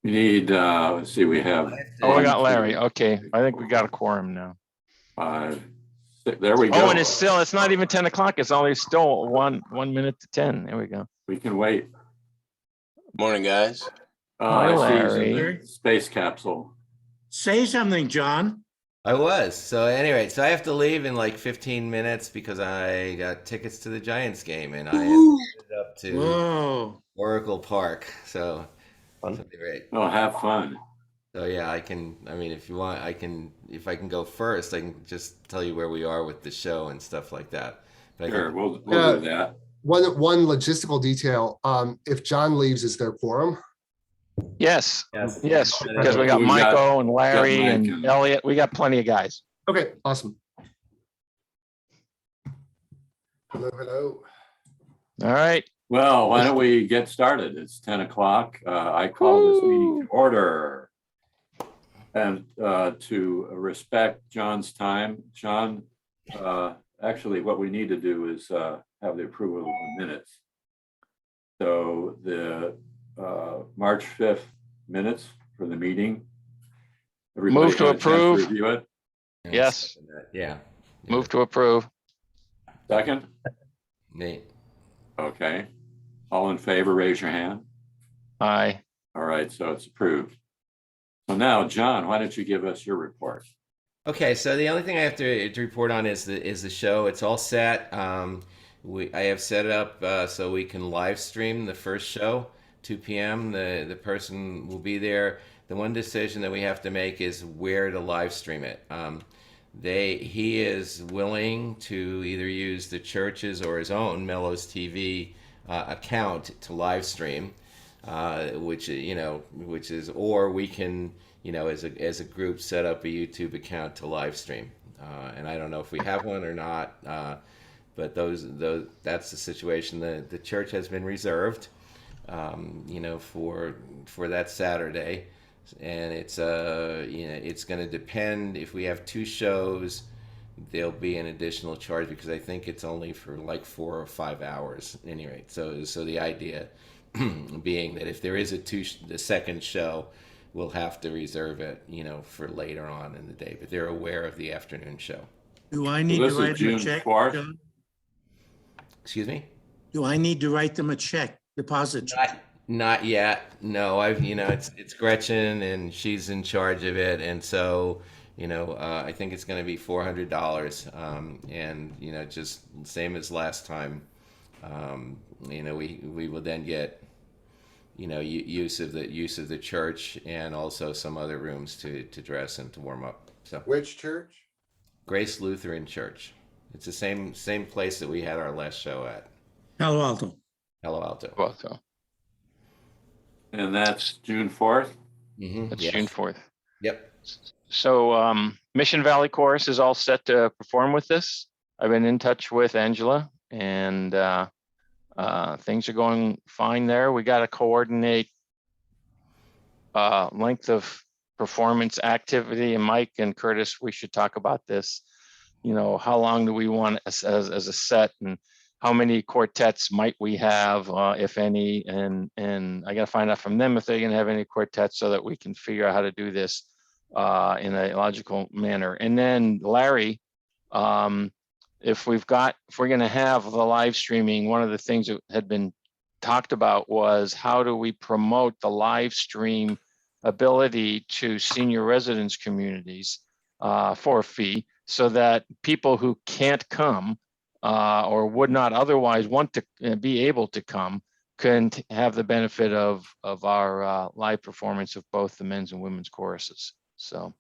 We need, let's see, we have Oh, we one, got Larry. two, Okay. I think we got a quorum now. 5, 6. There we Oh, go. and it's not even 10 o'clock. It's only still 1 minute to 10. There we go. We can wait. Morning, guys. Hi, I see he's in Larry. the space capsule. Say something, John. I was. So anyway, so I have to leave in like 15 minutes because I got tickets to the Giants game and I am headed up to Whoa. Oracle Park. So it'll be great. Oh, have fun. So yeah, I mean, if you want, if I can go first, I can just tell you where we are with the show and stuff like that. But I Sure, think, we'll do that. One logistical detail, if John leaves, is there quorum? Yes. yes, Yes. Because we got We got- Michael and Larry Mike and and- Elliot. We got plenty of guys. Okay, awesome. Hello, hello. All right. Well, why don't we get started? It's 10 o'clock. I call this meeting to order. And to respect John's time, John, actually what we need to do is have the approval of the minutes. So the March 5th minutes for the meeting. Everybody Move to had a chance approve. Review it. Yes. yeah. Move to approve. Second? Nate. Okay. All in favor, raise your hand. Aye. All right, so it's approved. So now, John, why don't you give us your report? Okay, so the only thing I have to report on is the show. It's all set. I have set it up so we can live stream the first show, 2 p.m. The person will be there. The one decision that we have to make is where to live stream it. He is willing to either use the church's or his own Mellows TV account to live stream, which is, or we can, as a group, set up a YouTube account to live stream. And I don't know if we have one or not, but that's the situation. The church has been reserved, for that Saturday, and it's going to depend. If we have 2 shows, there'll be an additional charge because I think it's only for like 4 or 5 hours anyway. So the idea being that if there is the second show, we'll have to reserve it, for later on in the day. But they're aware of the afternoon show. Do I need to this is write them a June check? 4th? John? Excuse me? Do I need to write them a check, deposit check? Not yet. No, it's Gretchen and she's in charge of it, and so I think it's going to be $400, and just same as last time. We will then get use of the church and also some other rooms to dress and to warm up. So Which church? Grace Lutheran Church. It's the same place that we had our last show at, Palo Alto. Palo Alto. Well, so And that's June 4th? that's Yes. June 4th. Yep. So Mission Valley Chorus is all set to perform with this. I've been in touch with Angela, and things are going fine there. We got to coordinate length of performance activity, and Mike and Curtis, we should talk about this. How long do we want as a set, and how many quartets might we have, if any? And I got to find out from them if they're going to have any quartets so that we can figure out how to do this in a logical manner. And then Larry, if we're going to have the live streaming, one of the things that had been talked about was how do we promote the live stream ability to senior residence communities for a fee, so that people who can't come or would not otherwise want to be able to come can have the benefit of our live performance of both the men's and women's choruses. So,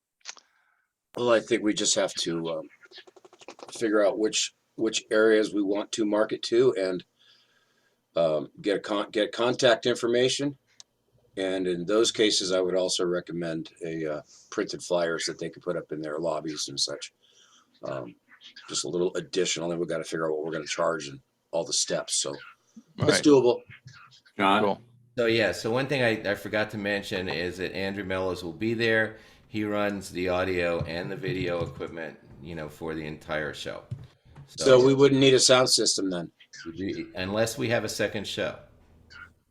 Well, I think we just have to figure out which areas we want to market to, and get contact information. And in those cases, I would also recommend a printed flyers that they could put up in their lobbies and such. Just a little additional, and we've got to figure out what we're going to charge and all the steps. So it's doable. John? cool. So one thing I forgot to mention is that Andrew Mellows will be there. He runs the audio and the video equipment, for the entire show. So we wouldn't need a sound system then. Unless we have a second show.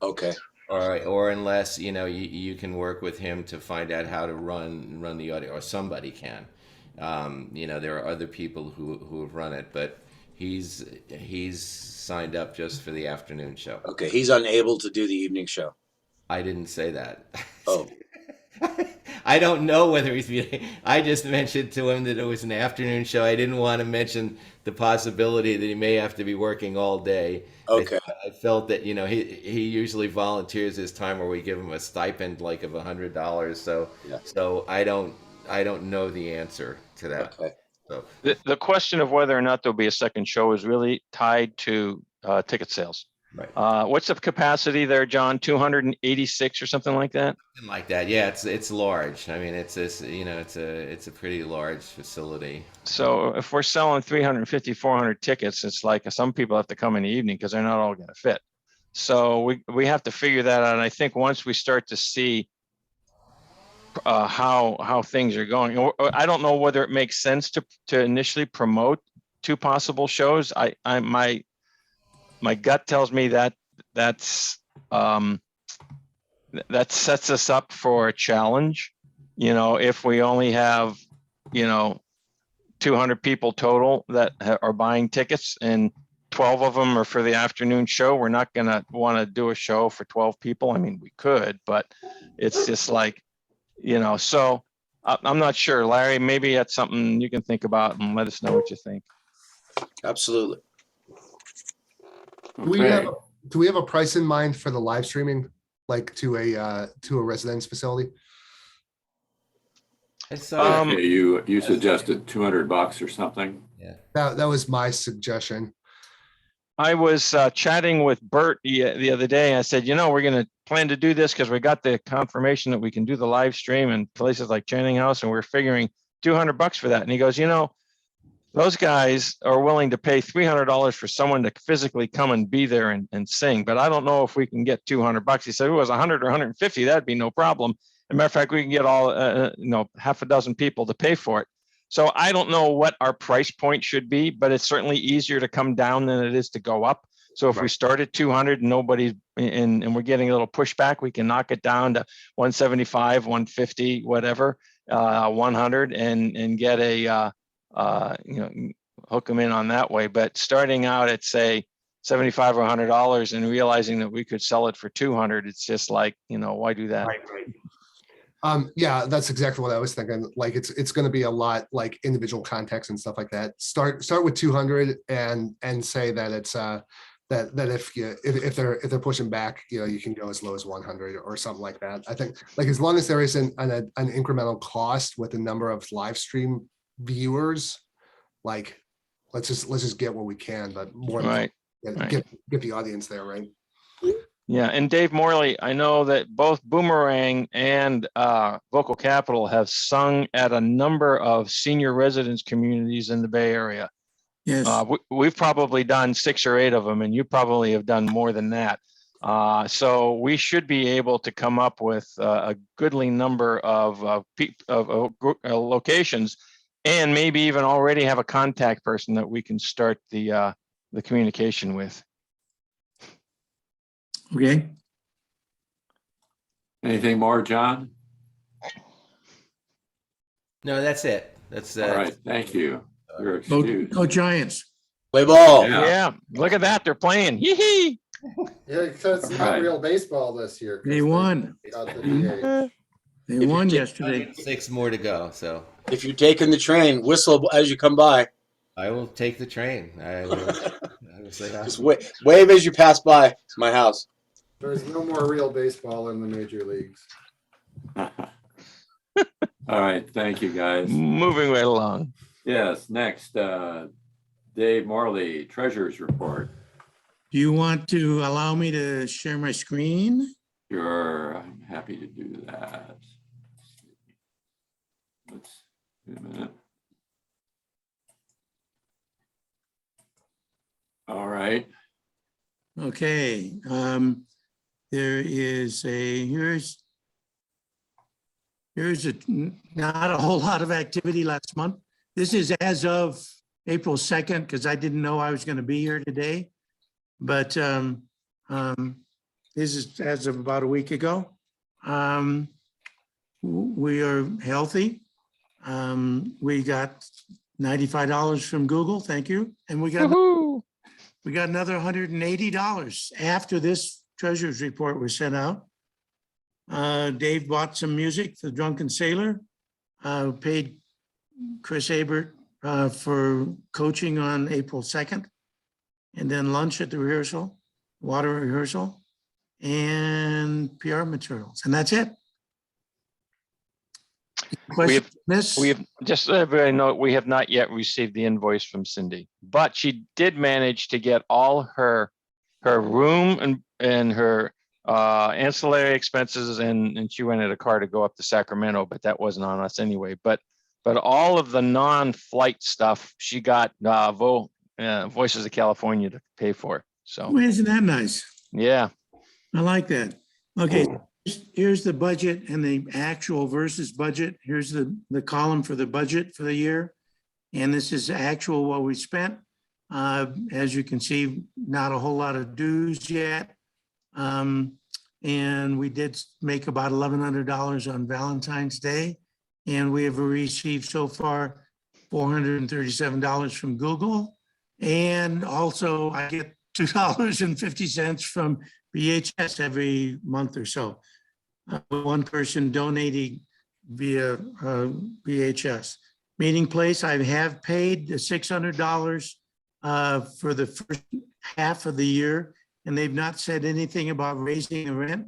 Okay. or unless, you know, you can work with him to find out how to run the audio, or somebody can. You know, there are other people who have run it, but he's signed up just for the afternoon show. Okay, he's unable to do the evening show. I didn't say that. Oh, I don't know whether I just mentioned to him that it was an afternoon show. I didn't want to mention the possibility that he may have to be working all day. okay. I felt that, you know, he usually volunteers his time, where we give him a stipend like of $100. So Yeah. so I don't know the answer to that. Okay. So The question of whether or not there'll be a second show is really tied to ticket sales. right. What's the capacity there, John? 286 or something like that? Something like that. Yeah, it's large. I mean, it's you know, it's a pretty large facility. So if we're selling 350, 400 tickets, it's like some people have to come in the evening because they're not all going to fit. So we have to figure that out. And I think once we start to see how things are going, or I don't know whether it makes sense to initially promote two possible shows. My gut tells me that that sets us up for a challenge. You know, if we only have, you know, 200 people total that are buying tickets and 12 of them are for the afternoon show, we're not going to want to do a show for 12 people. I mean, we could, but it's just like, you know, so I'm not sure. Larry, maybe that's something you can think about and let us know what you think. Absolutely. Okay. Do we have a price in mind for the live streaming, like to a residence facility? I saw Um, Okay, you suggested $200 or something. yeah. That was my suggestion. I was chatting with Bert the other day. I said, you know, we're going to plan to do this because we got the confirmation that we can do the live stream in places like Channing House, and we're figuring $200 for that. And he goes, you know, those guys are willing to pay $300 for someone to physically come and be there and sing, but I don't know if we can get $200. He said, if it was 100 or 150, that'd be no problem. As a matter of fact, we can get all, you know, half a dozen people to pay for it. So I don't know what our price point should be, but it's certainly easier to come down than it is to go up. So if we Right. start at 200 and nobody's and we're getting a little pushback, we can knock it down to 175, 150, whatever, 100 and get a, you know, hook them in on that way. But starting out at say $75 or $100 and realizing that we could sell it for 200, it's just like, you know, why do that? Right. Yeah, that's exactly what I was thinking. Like it's going to be a lot like individual context and stuff like that. Start with 200 and say that it's that if they're pushing back, you know, you can go as low as 100 or something like that. I think like as long as there isn't an incremental cost with the number of live stream viewers, like let's just get what we can, but more Right. get the audience there, right? Yeah, and Dave Morley, I know that both Boomerang and Vocal Capital have sung at a number of senior residence communities in the Bay Area. Yes, We've probably done 6 or 8 of them, and you probably have done more than that. So we should be able to come up with a goodly number of locations, and maybe even already have a contact person that we can start the communication with. okay. Anything more, John? No, that's it. That's All right, thank you. You're Go, excused. go Giants. Play ball. Yeah. Yeah, look at that. They're playing. Hee Yeah, because it's Right. not real baseball this year. 'cause They won. got the Mhm. DH. They If you won take- yesterday. 6 more to go. So If you're taking the train, whistle as you come by. I will take the train. I will say hi. Just wave as you pass by my house. There's no more real baseball in the major leagues. All right, thank you, guys. Moving right along. Yes, next, Dave Morley, Treasurer's Report. Do you want to allow me to share my screen? Sure, I'm happy to do that. Let's, wait a minute. All right, Okay, there is here's not a whole lot of activity last month. This is as of April 2nd, because I didn't know I was going to be here today. But the this is as of about a week ago. We are healthy. We got $95 from Google, thank you. And we got Woohoo! another $180 after this treasurer's report was sent out. Dave bought some music for Drunken Sailor, paid Chris Abert for coaching on April 2nd, and then lunch at the rehearsal, water rehearsal, and PR materials, and that's it. Question, Miss? We have, just so everybody know, we have not yet received the invoice from Cindy, but she did manage to get all her room and her ancillary expenses, and she rented a car to go up to Sacramento, but that wasn't on us anyway. But all of the non-flight stuff, she got Voices of California to pay for. So Oh, isn't that nice? yeah, I like that. Okay, here's the budget and the actual versus budget. Here's the column for the budget for the year. And this is actual what we spent. As you can see, not a whole lot of dues yet. And we did make about $1,100 on Valentine's Day. And we have received so far $437 from Google. And also I get $2.50 from VHS every month or so. One person donating via VHS. Meeting place, I have paid the $600 for the first half of the year, and they've not said anything about raising the rent.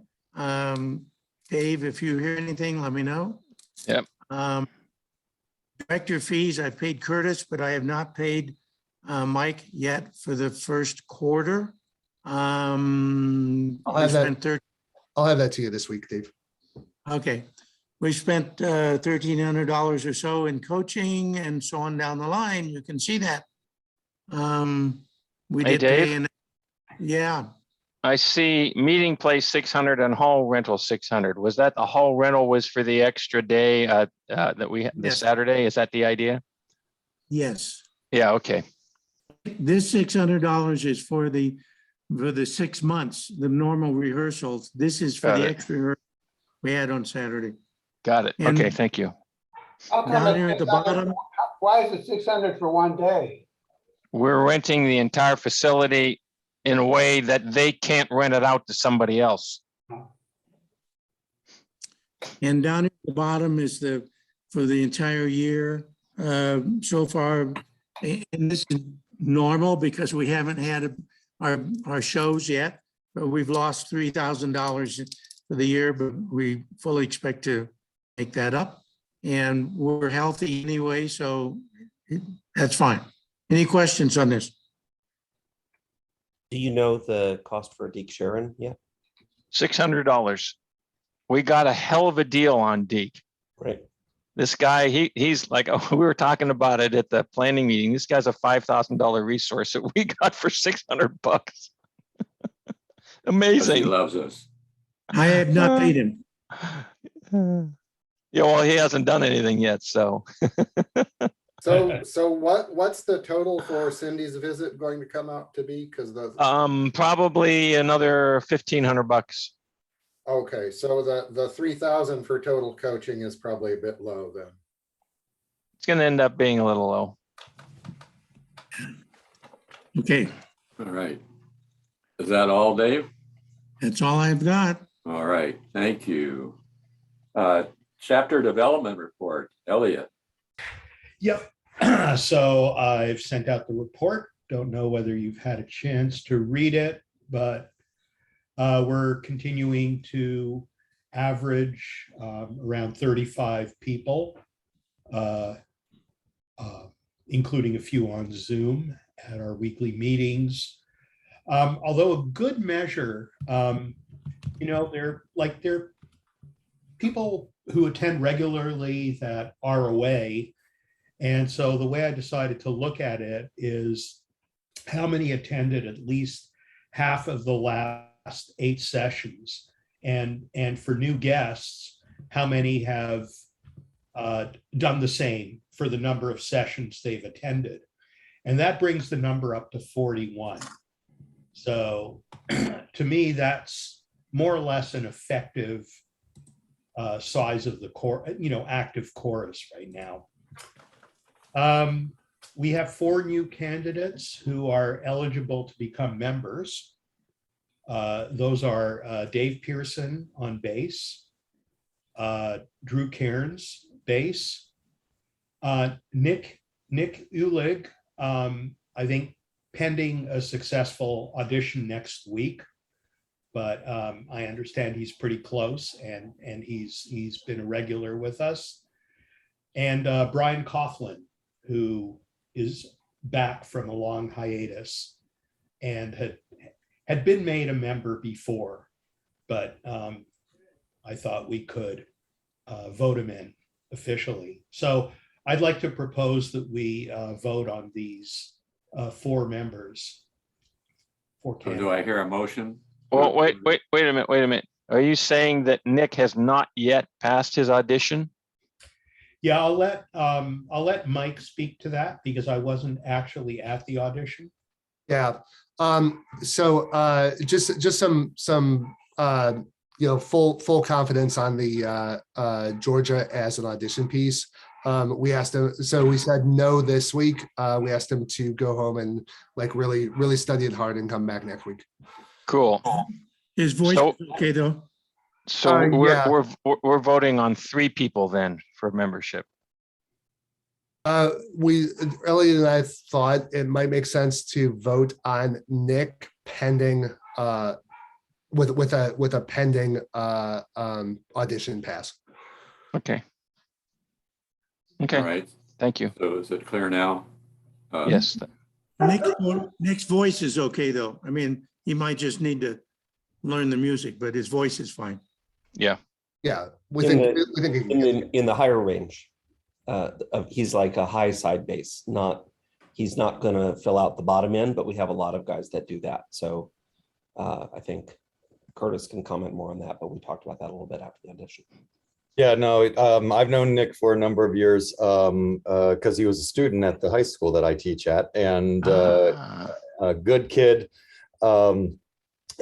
Dave, if you hear anything, let me know. Yep. Director fees, I've paid Curtis, but I have not paid Mike yet for the first quarter. I'll We have spent I'll have that to you this week, Dave. Okay, we spent $1,300 or so in coaching and so on down the line. You can see that. We Hey, did pay Dave? yeah, I see meeting place 600 and hall rental 600. Was that the hall rental was for the extra day that we had, the Yes. Saturday? Is that the idea? yes. Yeah, okay. This $600 is for the 6 months, the normal rehearsals. This is for Got the it. extra rehearsal we had on Saturday. Got it. And- Okay, thank you. How come Down it's here at the 600 bottom, Why is it 600 for one day? We're renting the entire facility in a way that they can't rent it out to somebody else. and down at the bottom is for the entire year. So far, and this is normal because we haven't had our shows yet, but we've lost $3,000 for the year, but we fully expect to make that up. And we're healthy anyway, so that's fine. Any questions on this? Do you know the cost for Deke Sharon yet? $600. We got a hell of a deal on Deke. Right. This guy, he's like, oh, we were talking about it at the planning meeting. This guy's a $5,000 resource that we got for $600. He Amazing. loves us. I have not paid him. Yeah, well, he hasn't done anything yet, so. So what's the total for Cindy's visit going to come out to be? Because the, Probably another $1,500. okay, so the 3,000 for total coaching is probably a bit low then. It's gonna end up being a little low. Okay, All right. Is that all, Dave? that's all I've got. All right, thank you. Chapter development report, Elliot. Yep. So I've sent out the report. Don't know whether you've had a chance to read it, but we're continuing to average around 35 people, including a few on Zoom at our weekly meetings. Although a good measure, they're people who attend regularly that are away. And so the way I decided to look at it is how many attended at least half of the last 8 sessions. And for new guests, how many have done the same for the number of sessions they've attended. And that brings the number up to 41. So to me, that's more or less an effective size of the core, active chorus right now. We have 4 new candidates who are eligible to become members. Those are Dave Pearson on bass, Drew Cairns, bass, Nick Ulig, I think pending a successful audition next week, but I understand he's pretty close, and he's been a regular with us. And Brian Coughlin, who is back from a long hiatus and had been made a member before, but I thought we could vote him in officially. So I'd like to propose that we vote on these 4 members. So do I hear a motion? Well, wait a minute. Are you saying that Nick has not yet passed his audition? Yeah, I'll let Mike speak to that because I wasn't actually at the audition. Yeah. So just some full confidence on the Georgia as an audition piece. We asked him, so we said no this week. We asked him to go home and really study it hard and come back next week. Cool. His voice So- is okay, though. So yeah. we're voting on 3 people then for membership. Elliot and I thought it might make sense to vote on Nick pending with a pending audition pass. Okay. All Okay, right. thank you. So is it clear now? Yes. Nick's voice is okay, though. I mean, he might just need to learn the music, but his voice is fine. Yeah. Yeah, we In think the- we think he can get In the higher range, he's like a high side bass, he's not gonna fill out the bottom end, but we have a lot of guys that do that. So I think Curtis can comment more on that, but we talked about that a little bit after the audition. Yeah, no, I've known Nick for a number of years because he was a student at the high school that I teach at, and a good kid.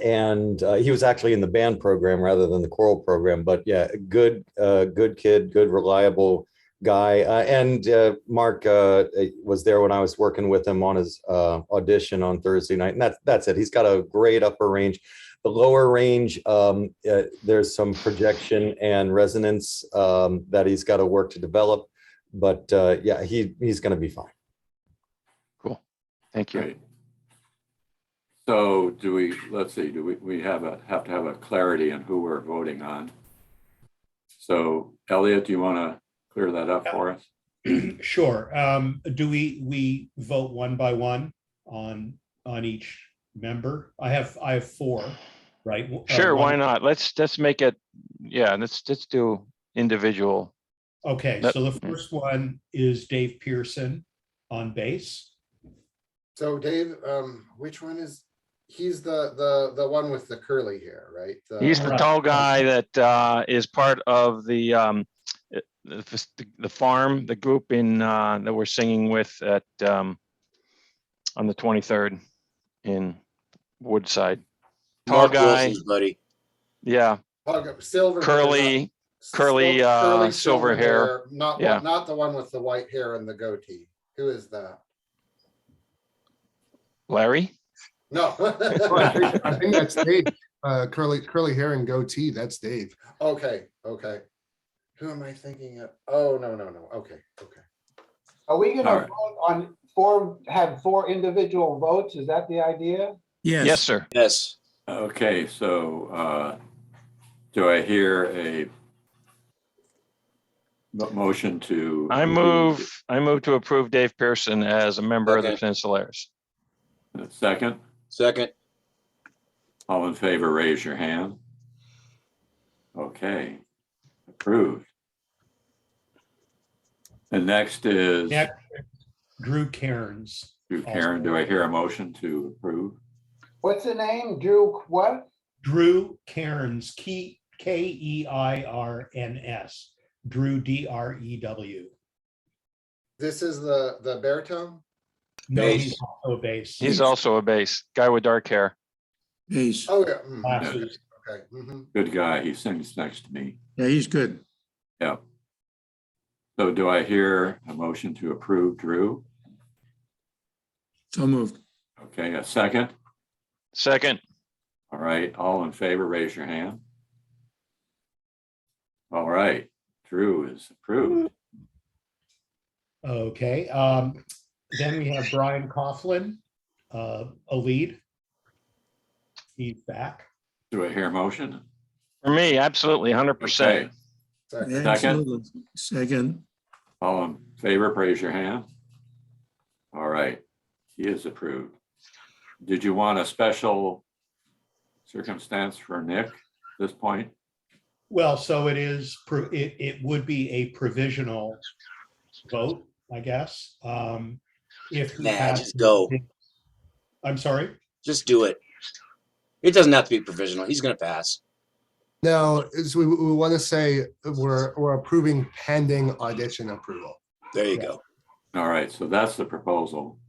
And he was actually in the band program rather than the choral program. But yeah, good kid, good, reliable guy. And Mark was there when I was working with him on his audition on Thursday night. And that's it. He's got a great upper range. The lower range, there's some projection and resonance that he's got to work to develop. But yeah, he's going to be fine. Cool. Thank you. Great. So do we have to have a clarity on who we're voting on? So Elliot, do you want to clear that up for us? Sure. Do we vote one by one on each member? I have 4, right? Sure, One- why not? Let's make it, yeah, let's do individual. Okay, That- so the first one is Dave Pearson on bass. So Dave, which one is, he's the one with the curly hair, right? He's the Right. tall guy that is part of the farm, the group that we're singing with at on the 23rd in Woodside. Tall Mark guy, Wilson's buddy. yeah, Silver. curly silver hair. Not Yeah. not the one with the white hair and the goatee. Who is that? Larry. No. I think that's Dave. Curly hair and goatee. That's Dave. Okay. Who am I thinking of? Oh, no. Okay. Are we All gonna right. vote on have 4 individual votes? Is that the idea? Yes, sir. Yes. Okay, so do I hear a motion to? I move to approve Dave Pearson as a member of the Second. Peninsulaires. Second, Second. all in favor, raise your hand. Okay, approved. And next is Next, Drew Cairns. Karen. Do I hear a motion to approve? What's the name? Drew what? Drew Cairns, Keirns. Drew Drew. This is the baritone? No, Bass. he's also a bass. He's also a bass guy with dark hair. Bass. Oh, yeah. Glasses. Okay. Mhm. Good guy. He sings next to me. Yeah, he's good. Yeah. So do I hear a motion to approve Drew? So moved. Okay, a second. Second, All right, all in favor, raise your hand. All right, Drew is approved. Okay, then we have Brian Coughlin, a lead. He's back. Do I hear a motion? for me, absolutely, 100%. Okay, Second. Yeah, absolutely. Second, all in favor, raise your hand. All right, he is approved. Did you want a special circumstance for Nick at this point? Well, so it is, it would be a provisional vote, I guess. If we Nah, have- just go. I'm sorry? Just do it. It doesn't have to be provisional. He's going to pass. No, we want to say we're approving pending audition approval. There you Yeah. go. All right, so that's the proposal.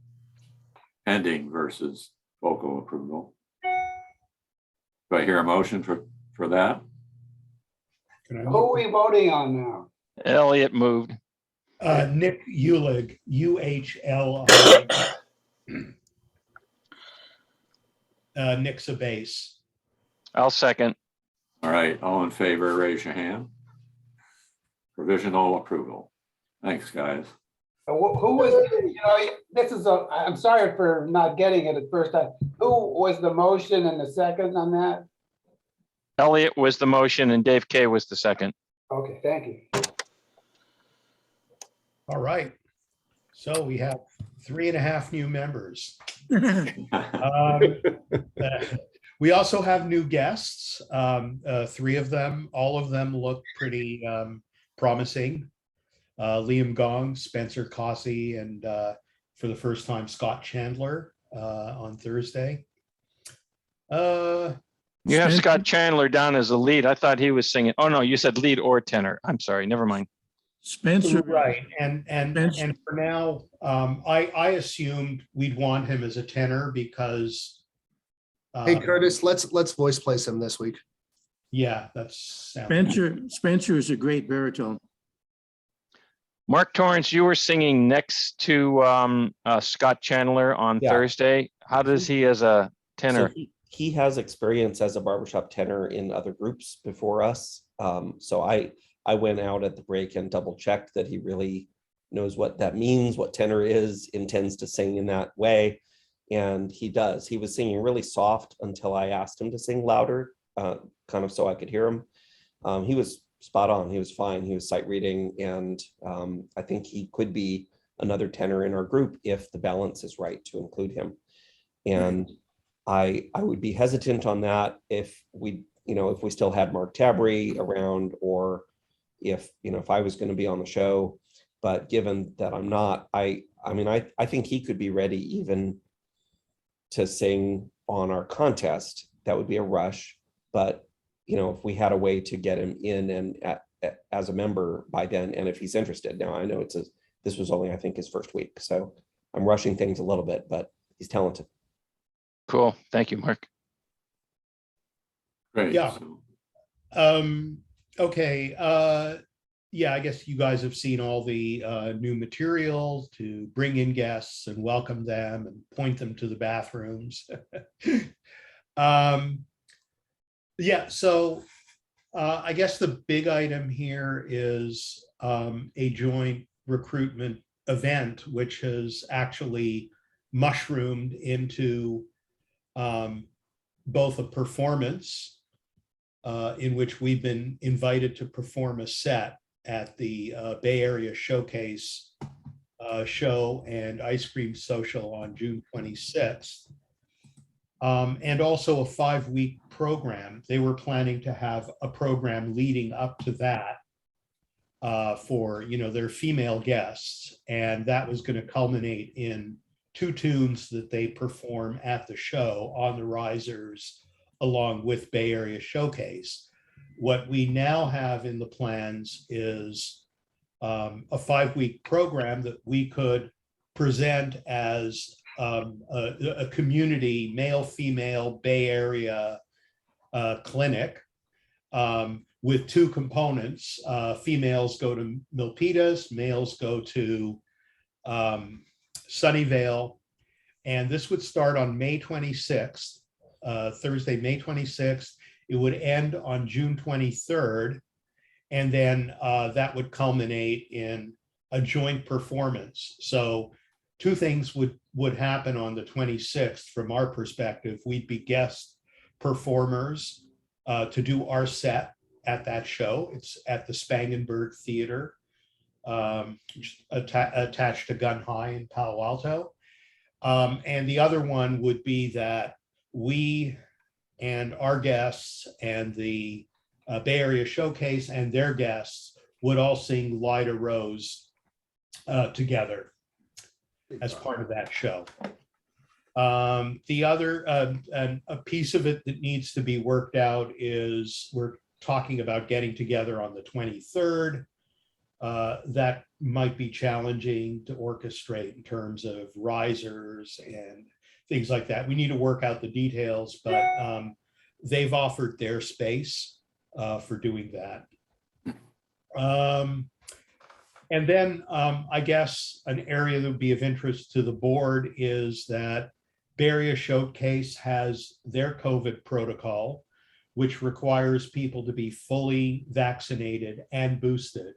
Pending versus vocal approval. Do I hear a motion for that? Can I Who are we voting on now? Elliot moved. Nick Uhlig, UHL. Nick's a base. I'll second. All right, all in favor, raise your hand. Provisional approval. Thanks, guys. Who was, this is I'm sorry for not getting it at first time. Who was the motion and the second on that? Elliot was the motion and Dave K was the second. Okay, thank you. All right. So we have 3.5 new members. We also have new guests, 3 of them. All of them look pretty promising. Liam Gong, Spencer Cossey, and for the first time, Scott Chandler on Thursday. You have Scott Chandler down as a lead. I thought he was singing. Oh, no, you said lead or tenor. I'm sorry. Never mind. Spencer. Right, and Spencer. for now, I assumed we'd want him as a tenor because. Hey, Curtis, let's voice place him this week. Yeah, that's. Spencer is a great baritone. Mark Torrance, you were singing next to Scott Chandler on Yeah. Thursday. How does he as a So tenor? he has experience as a barbershop tenor in other groups before us. So I went out at the break and double checked that he really knows what that means, what tenor is, intends to sing in that way. And he does. He was singing really soft until I asked him to sing louder, kind of so I could hear him. He was spot on. He was fine. He was sight reading. And I think he could be another tenor in our group if the balance is right to include him. And I would be hesitant on that if we still had Mark Tabry around, or if I was going to be on the show. But given that I'm not, I think he could be ready even to sing on our contest. That would be a rush. But if we had a way to get him in and as a member by then, and if he's interested. Now I know this was only, I think, his first week, so I'm rushing things a little bit, but he's talented. Cool. Thank you, Mark. Great. Yeah. So, Okay. Yeah, I guess you guys have seen all the new material to bring in guests and welcome them and point them to the bathrooms. Yeah, so I guess the big item here is a joint recruitment event, which has actually mushroomed into both a performance in which we've been invited to perform a set at the Bay Area Showcase show and ice cream social on June 26th. And also a 5-week program. They were planning to have a program leading up to that for their female guests, and that was going to culminate in 2 tunes that they perform at the show on the risers along with Bay Area Showcase. What we now have in the plans is a 5-week program that we could present as a community, male, female, Bay Area clinic with two components. Females go to Milpitas, males go to Sunnyvale. And this would start on May 26th, Thursday, May 26th. It would end on June 23rd. And then that would culminate in a joint performance. So two things would happen on the 26th from our perspective. We'd be guest performers to do our set at that show. It's at the Spangenberg Theater, attached to Gun High in Palo Alto. And the other one would be that we and our guests and the Bay Area Showcase and their guests would all sing Lyda Rose together as part of that show. The other a piece of it that needs to be worked out is we're talking about getting together on the 23rd. That might be challenging to orchestrate in terms of risers and things like that. We need to work out the details, but they've offered their space for doing that. And then I guess an area that would be of interest to the board is that Bay Area Showcase has their COVID protocol, which requires people to be fully vaccinated and boosted.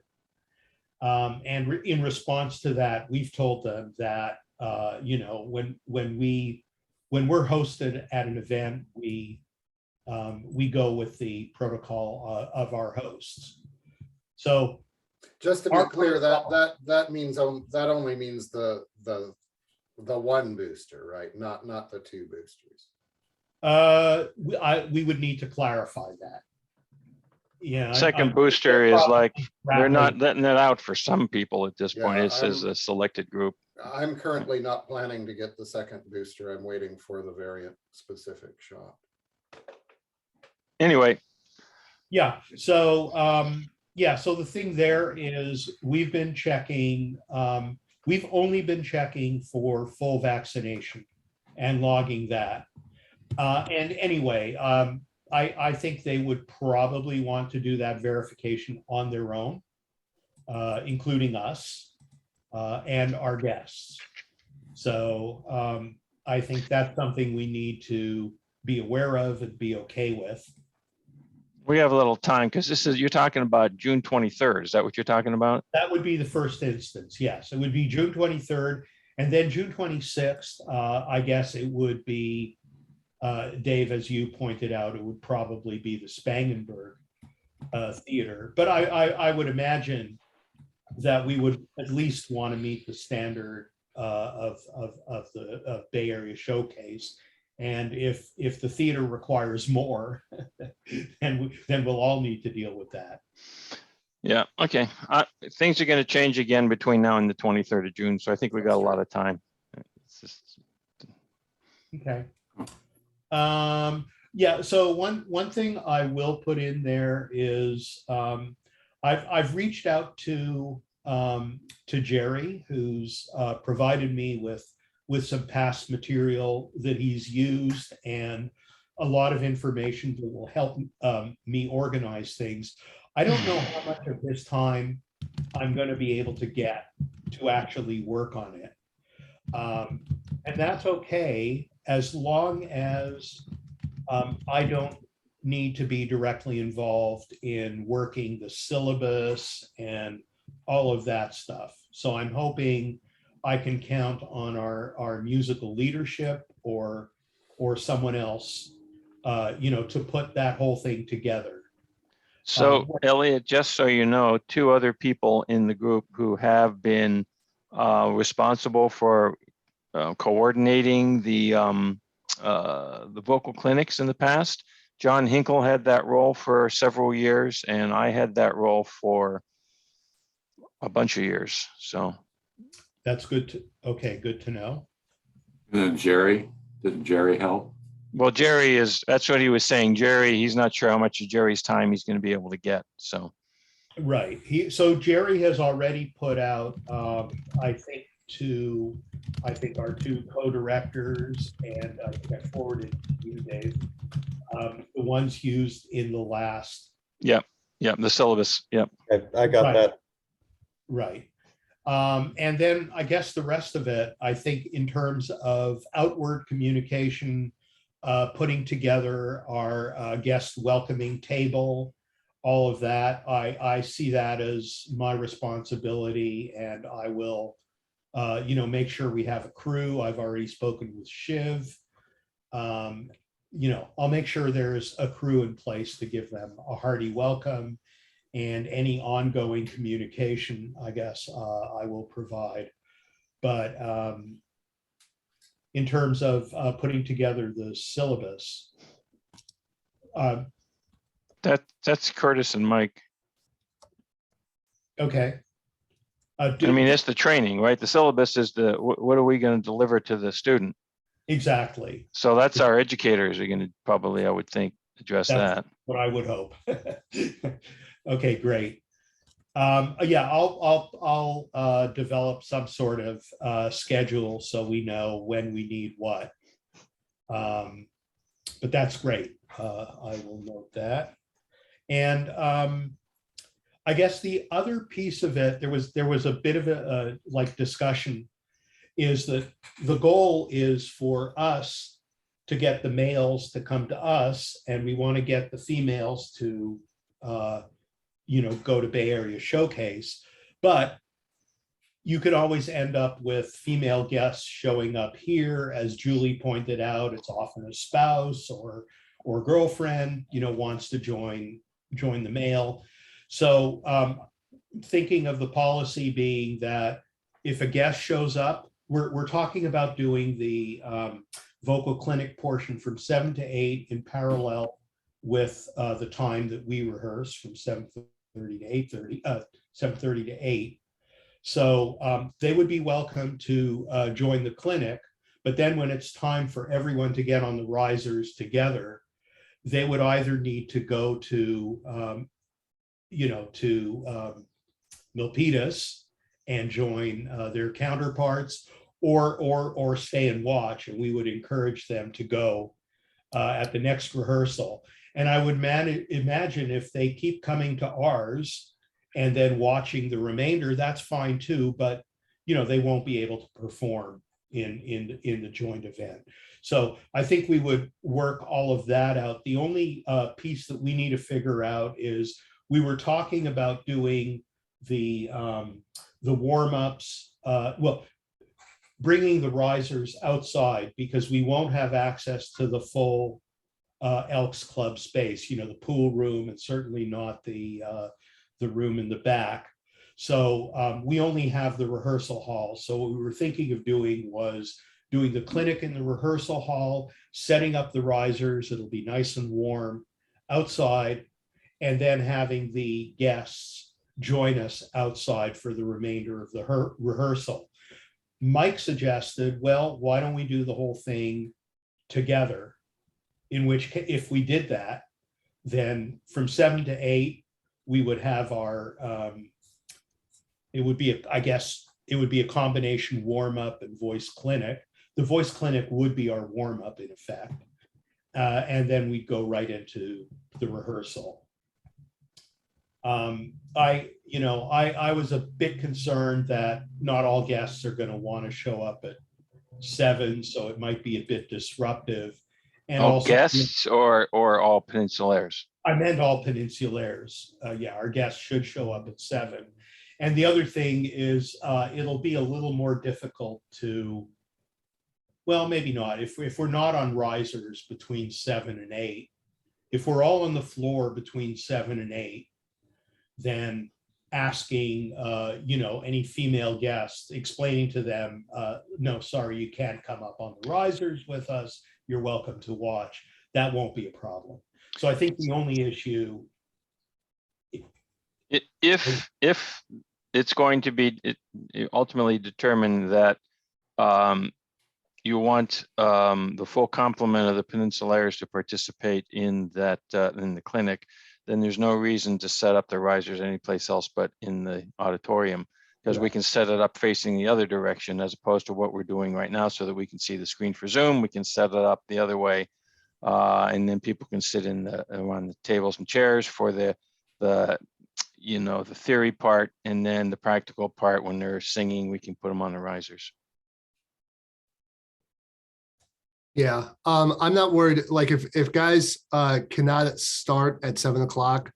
And in response to that, we've told them that you know, when we're hosted at an event, we go with the protocol of our hosts. So just to be clear, that means that only means the one booster, right? Not the two boosters. We would need to clarify that. Yeah. Second booster is like, they're not letting it out for some people at this point. It says a selected group. I'm currently not planning to get the second booster. I'm waiting for the variant specific shot. Anyway. Yeah, so yeah, so the thing there is we've been checking, we've only been checking for full vaccination and logging that. And anyway, I think they would probably want to do that verification on their own, including us and our guests. So I think that's something we need to be aware of and be okay with. We have a little time because this is, you're talking about June 23rd. Is that what you're talking about? That would be the first instance, yes. It would be June 23rd. And then June 26th, I guess it would be, Dave, as you pointed out, it would probably be the Spangenberg Theater. But I would imagine that we would at least want to meet the standard of the Bay Area Showcase. And if the theater requires more, then we'll all need to deal with that. Yeah, okay. Things are going to change again between now and the 23rd of June. So I think we got a lot of time. It's just... Okay. Yeah, so one thing I will put in there is I've reached out to Jerry, who's provided me with some past material that he's used and a lot of information that will help me organize things. I don't know how much of this time I'm going to be able to get to actually work on it. And that's okay, as long as I don't need to be directly involved in working the syllabus and all of that stuff. So I'm hoping I can count on our musical leadership or someone else, you know, to put that whole thing together. So Elliot, just so you know, two other people in the group who have been responsible for coordinating the vocal clinics in the past. John Hinkle had that role for several years, and I had that role for a bunch of years. So that's good. Okay, good to know. And then Jerry, didn't Jerry help? Well, Jerry is, that's what he was saying. Jerry, he's not sure how much of Jerry's time he's going to be able to get. So, right. So Jerry has already put out, I think to, I think, our two co-directors, and I think I forwarded to you, Dave, the ones used in the last. Yep, the syllabus, yep. I got Right. that. Right. And then I guess the rest of it, I think in terms of outward communication, putting together our guest welcoming table, all of that, I see that as my responsibility, and I will, make sure we have a crew. I've already spoken with Shiv. I'll make sure there's a crew in place to give them a hearty welcome, and any ongoing communication, I guess, I will provide. But in terms of putting together the syllabus, That's Curtis and Mike. okay. I mean, it's the training, right? The syllabus is what are we going to deliver to the student? Exactly. So that's our educators are going to probably, I would think, address That's that. what I would hope. Okay, great. Yeah, I'll develop some sort of schedule so we know when we need what. But that's great. I will note that. And I guess the other piece of it, there was a bit of a like discussion, is that the goal is for us to get the males to come to us, and we want to get the females to go to Bay Area Showcase. But you could always end up with female guests showing up here. As Julie pointed out, it's often a spouse or girlfriend, wants to join the male. So thinking of the policy being that if a guest shows up, we're talking about doing the vocal clinic portion from 7 to 8 in parallel with the time that we rehearse from 7:30 to 8:30, 7:30 to 8. So they would be welcome to join the clinic, but then when it's time for everyone to get on the risers together, they would either need to go to Milpitas and join their counterparts, or stay and watch, and we would encourage them to go at the next rehearsal. And I would imagine if they keep coming to ours and then watching the remainder, that's fine too, but they won't be able to perform in the joint event. So I think we would work all of that out. The only piece that we need to figure out is, we were talking about doing the warm-ups, bringing the risers outside, because we won't have access to the full Elks Club space, the pool room, and certainly not the room in the back. So we only have the rehearsal hall. So what we were thinking of doing was doing the clinic in the rehearsal hall, setting up the risers. It'll be nice and warm outside, and then having the guests join us outside for the remainder of the rehearsal. Mike suggested, well, why don't we do the whole thing together? In which case, if we did that, then from 7 to 8, we would have our, it would be a combination warm-up and voice clinic. The voice clinic would be our warm-up in effect. And then we'd go right into the rehearsal. I was a bit concerned that not all guests are going to want to show up at 7, so it might be a bit disruptive. And All also, guests or all Peninsulaires? I meant all Peninsulaires. Yeah, our guests should show up at 7. And the other thing is, it'll be a little more difficult to, well, maybe not. If we're not on risers between 7 and 8, if we're all on the floor between 7 and 8, then asking, any female guests, explaining to them, no, sorry, you can't come up on the risers with us. You're welcome to watch. That won't be a problem. So I think the only issue, If it's going to be ultimately determined that you want the full complement of the Peninsulaires to participate in that in the clinic, then there's no reason to set up the risers anyplace else but in the auditorium. Because we can set it up facing the other direction as opposed to what we're doing right now, so that we can see the screen for Zoom. We can set it up the other way. And then people can sit around the tables and chairs for the theory part, and then the practical part when they're singing, we can put them on the risers. Yeah, I'm not worried, like if guys cannot start at 7 o'clock,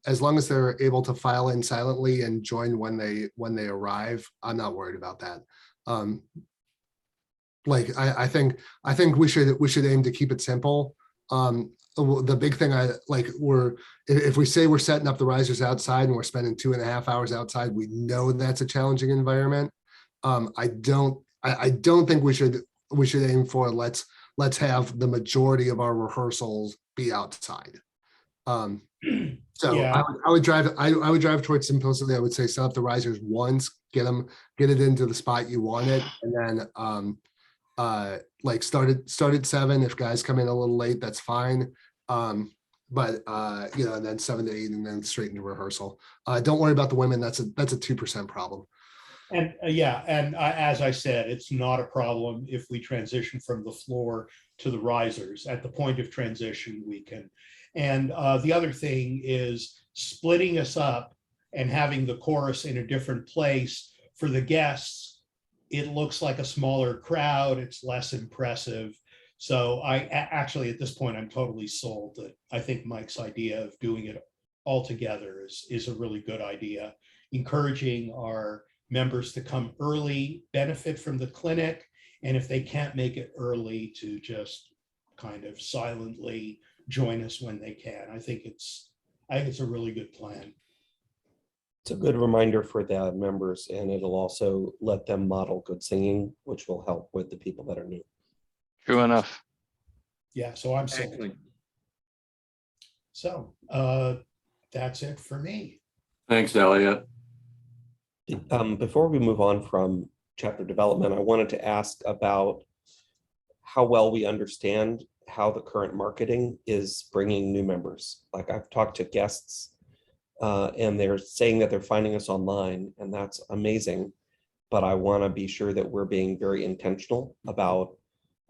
as long as they're able to file in silently and join when they arrive, I'm not worried about that. Like I think we should aim to keep it simple. The big thing if we say we're setting up the risers outside and we're spending 2.5 hours outside, we know that's a challenging environment. I don't think we should aim for let's have the majority of our rehearsals be outside. So Yeah. I would drive towards simplicity. I would say set up the risers once, get it into the spot you want it, and then like start at 7. If guys come in a little late, that's fine. But and then 7 to 8, and then straight into rehearsal. Don't worry about the women. That's a 2% problem. And as I said, it's not a problem if we transition from the floor to the risers. At the point of transition, we can. And the other thing is splitting us up and having the chorus in a different place for the guests. It looks like a smaller crowd. It's less impressive. So actually, at this point, I'm totally sold that I think Mike's idea of doing it all together is a really good idea. Encouraging our members to come early, benefit from the clinic, and if they can't make it early, to just kind of silently join us when they can. I think it's a really good plan. It's a good reminder for the members, and it'll also let them model good singing, which will help with the people that are new. True enough. Yeah, so I'm sold. Excellent. So that's it for me. Thanks, Elliot. Before we move on from chapter development, I wanted to ask about how well we understand how the current marketing is bringing new members. Like, I've talked to guests and they're saying that they're finding us online, and that's amazing. But I want to be sure that we're being very intentional about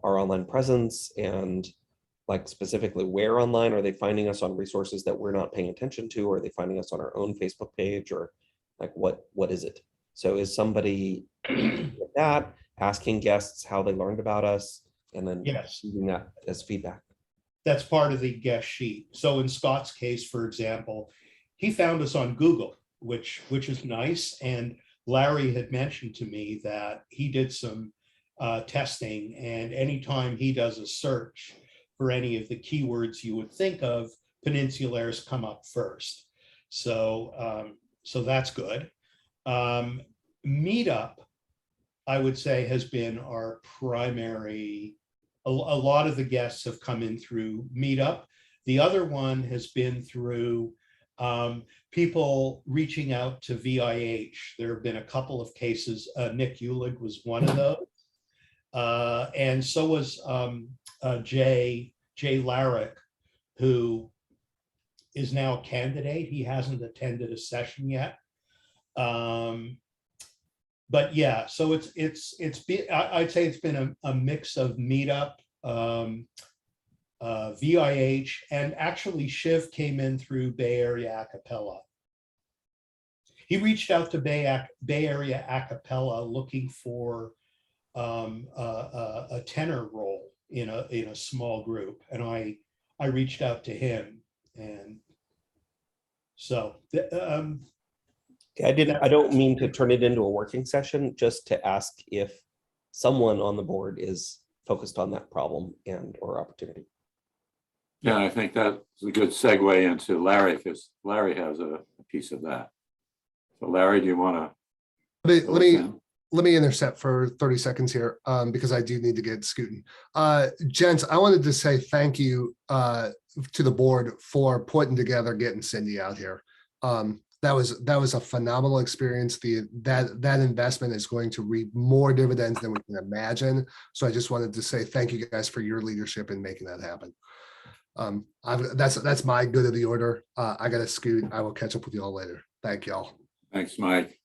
our online presence, and like specifically where online. Are they finding us on resources that we're not paying attention to? Or are they finding us on our own Facebook page? Or like what is it? So is somebody with that asking guests how they learned about us, and then Yes, using that as feedback? that's part of the guest sheet. So in Scott's case, for example, he found us on Google, which is nice. And Larry had mentioned to me that he did some testing, and anytime he does a search for any of the keywords you would think of, Peninsulaires come up first. So so that's good. Meetup, I would say, has been our primary. A lot of the guests have come in through Meetup. The other one has been through people reaching out to VIH. There have been a couple of cases. Nick Ulig was one of those. And so was Jay Larrick, who is now a candidate. He hasn't attended a session yet. But yeah, so it's been, I'd say it's been a mix of Meetup, VIH, and actually Shiv came in through Bay Area Acapella. He reached out to Bay Area Acapella looking for a tenor role in a small group, and I reached out to him, and so I don't mean to turn it into a working session, just to ask if someone on the board is focused on that problem and or opportunity. Yeah, I think that's a good segue into Larry, because Larry has a piece of that. So Larry, do you want to? Let me intercept for 30 seconds here, because I do need to get scooting. Gents, I wanted to say thank you to the board for putting together getting Cindy out here. That was a phenomenal experience. That investment is going to reap more dividends than we can imagine. So I just wanted to say thank you guys for your leadership in making that happen. That's my good of the order. I got to scoot. I will catch up with you all later. Thank y'all. Thanks, Mike.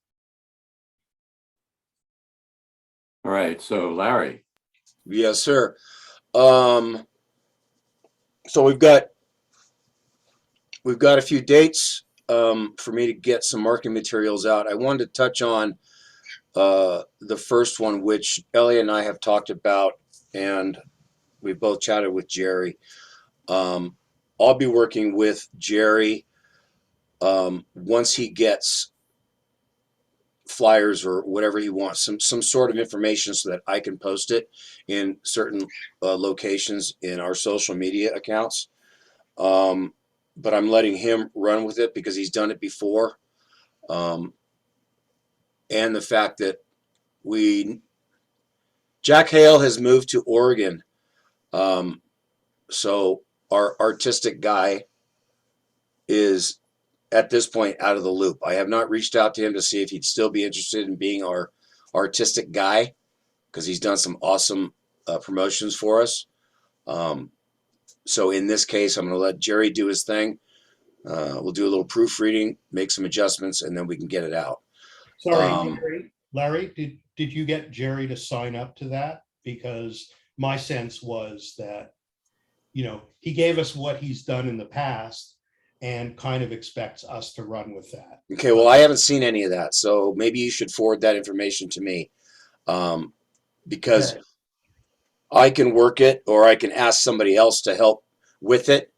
All right, so Larry, Yes, sir. So we've got a few dates for me to get some marketing materials out. I wanted to touch on the first one, which Elliot and I have talked about, and we both chatted with Jerry. I'll be working with Jerry once he gets flyers or whatever he wants, some sort of information so that I can post it in certain locations in our social media accounts. But I'm letting him run with it because he's done it before. And the fact that Jack Hale has moved to Oregon. So our artistic guy is at this point out of the loop. I have not reached out to him to see if he'd still be interested in being our artistic guy, because he's done some awesome promotions for us. So in this case, I'm going to let Jerry do his thing. We'll do a little proofreading, make some adjustments, and then we can get it out. Sorry, Larry, did you get Jerry to sign up to that? Because my sense was that, you know, he gave us what he's done in the past and kind of expects us to run with that. Okay, well, I haven't seen any of that, so maybe you should forward that information to me, because Okay. I can work it, or I can ask somebody else to help with it.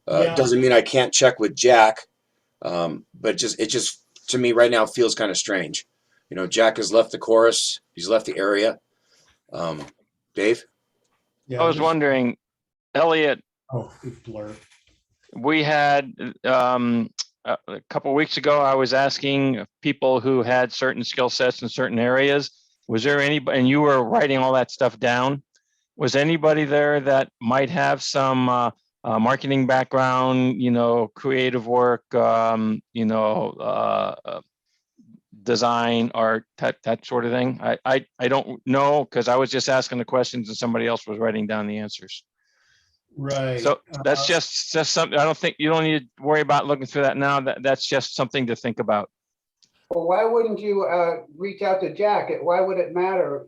Yeah. Doesn't mean I can't check with Jack, but it just to me right now feels kind of strange. You know, Jack has left the chorus, he's left the area. Dave? Yeah, I was this- wondering, Elliot, Oh, it's blurred. we had a couple of weeks ago, I was asking people who had certain skill sets in certain areas. Was there anybody, and you were writing all that stuff down? Was anybody there that might have some marketing background, you know, creative work, you know, design, art, that sort of thing? I don't know, because I was just asking the questions and somebody else was writing down the answers. Right. So that's just something, I don't think, you don't need to worry about looking through that now. That's just something to think about. Well, why wouldn't you reach out to Jack? Why would it matter,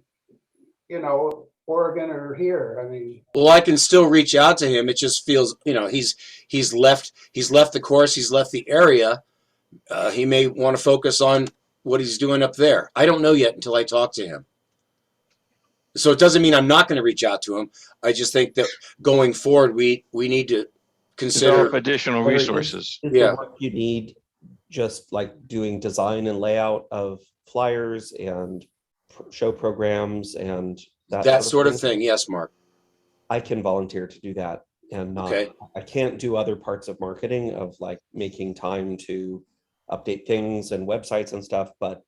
you know, Oregon or here? I mean, Well, I can still reach out to him. It just feels, you know, he's left the course, he's left the area. He may want to focus on what he's doing up there. I don't know yet until I talk to him. So it doesn't mean I'm not going to reach out to him. I just think that going forward, we need to consider Develop additional Larry, resources. Is Yeah. the work you need just like doing design and layout of flyers and show programs and that sort of thing. Yes, Mark. I can volunteer to do that and not, Okay. I can't do other parts of marketing of like making time to update things and websites and stuff, but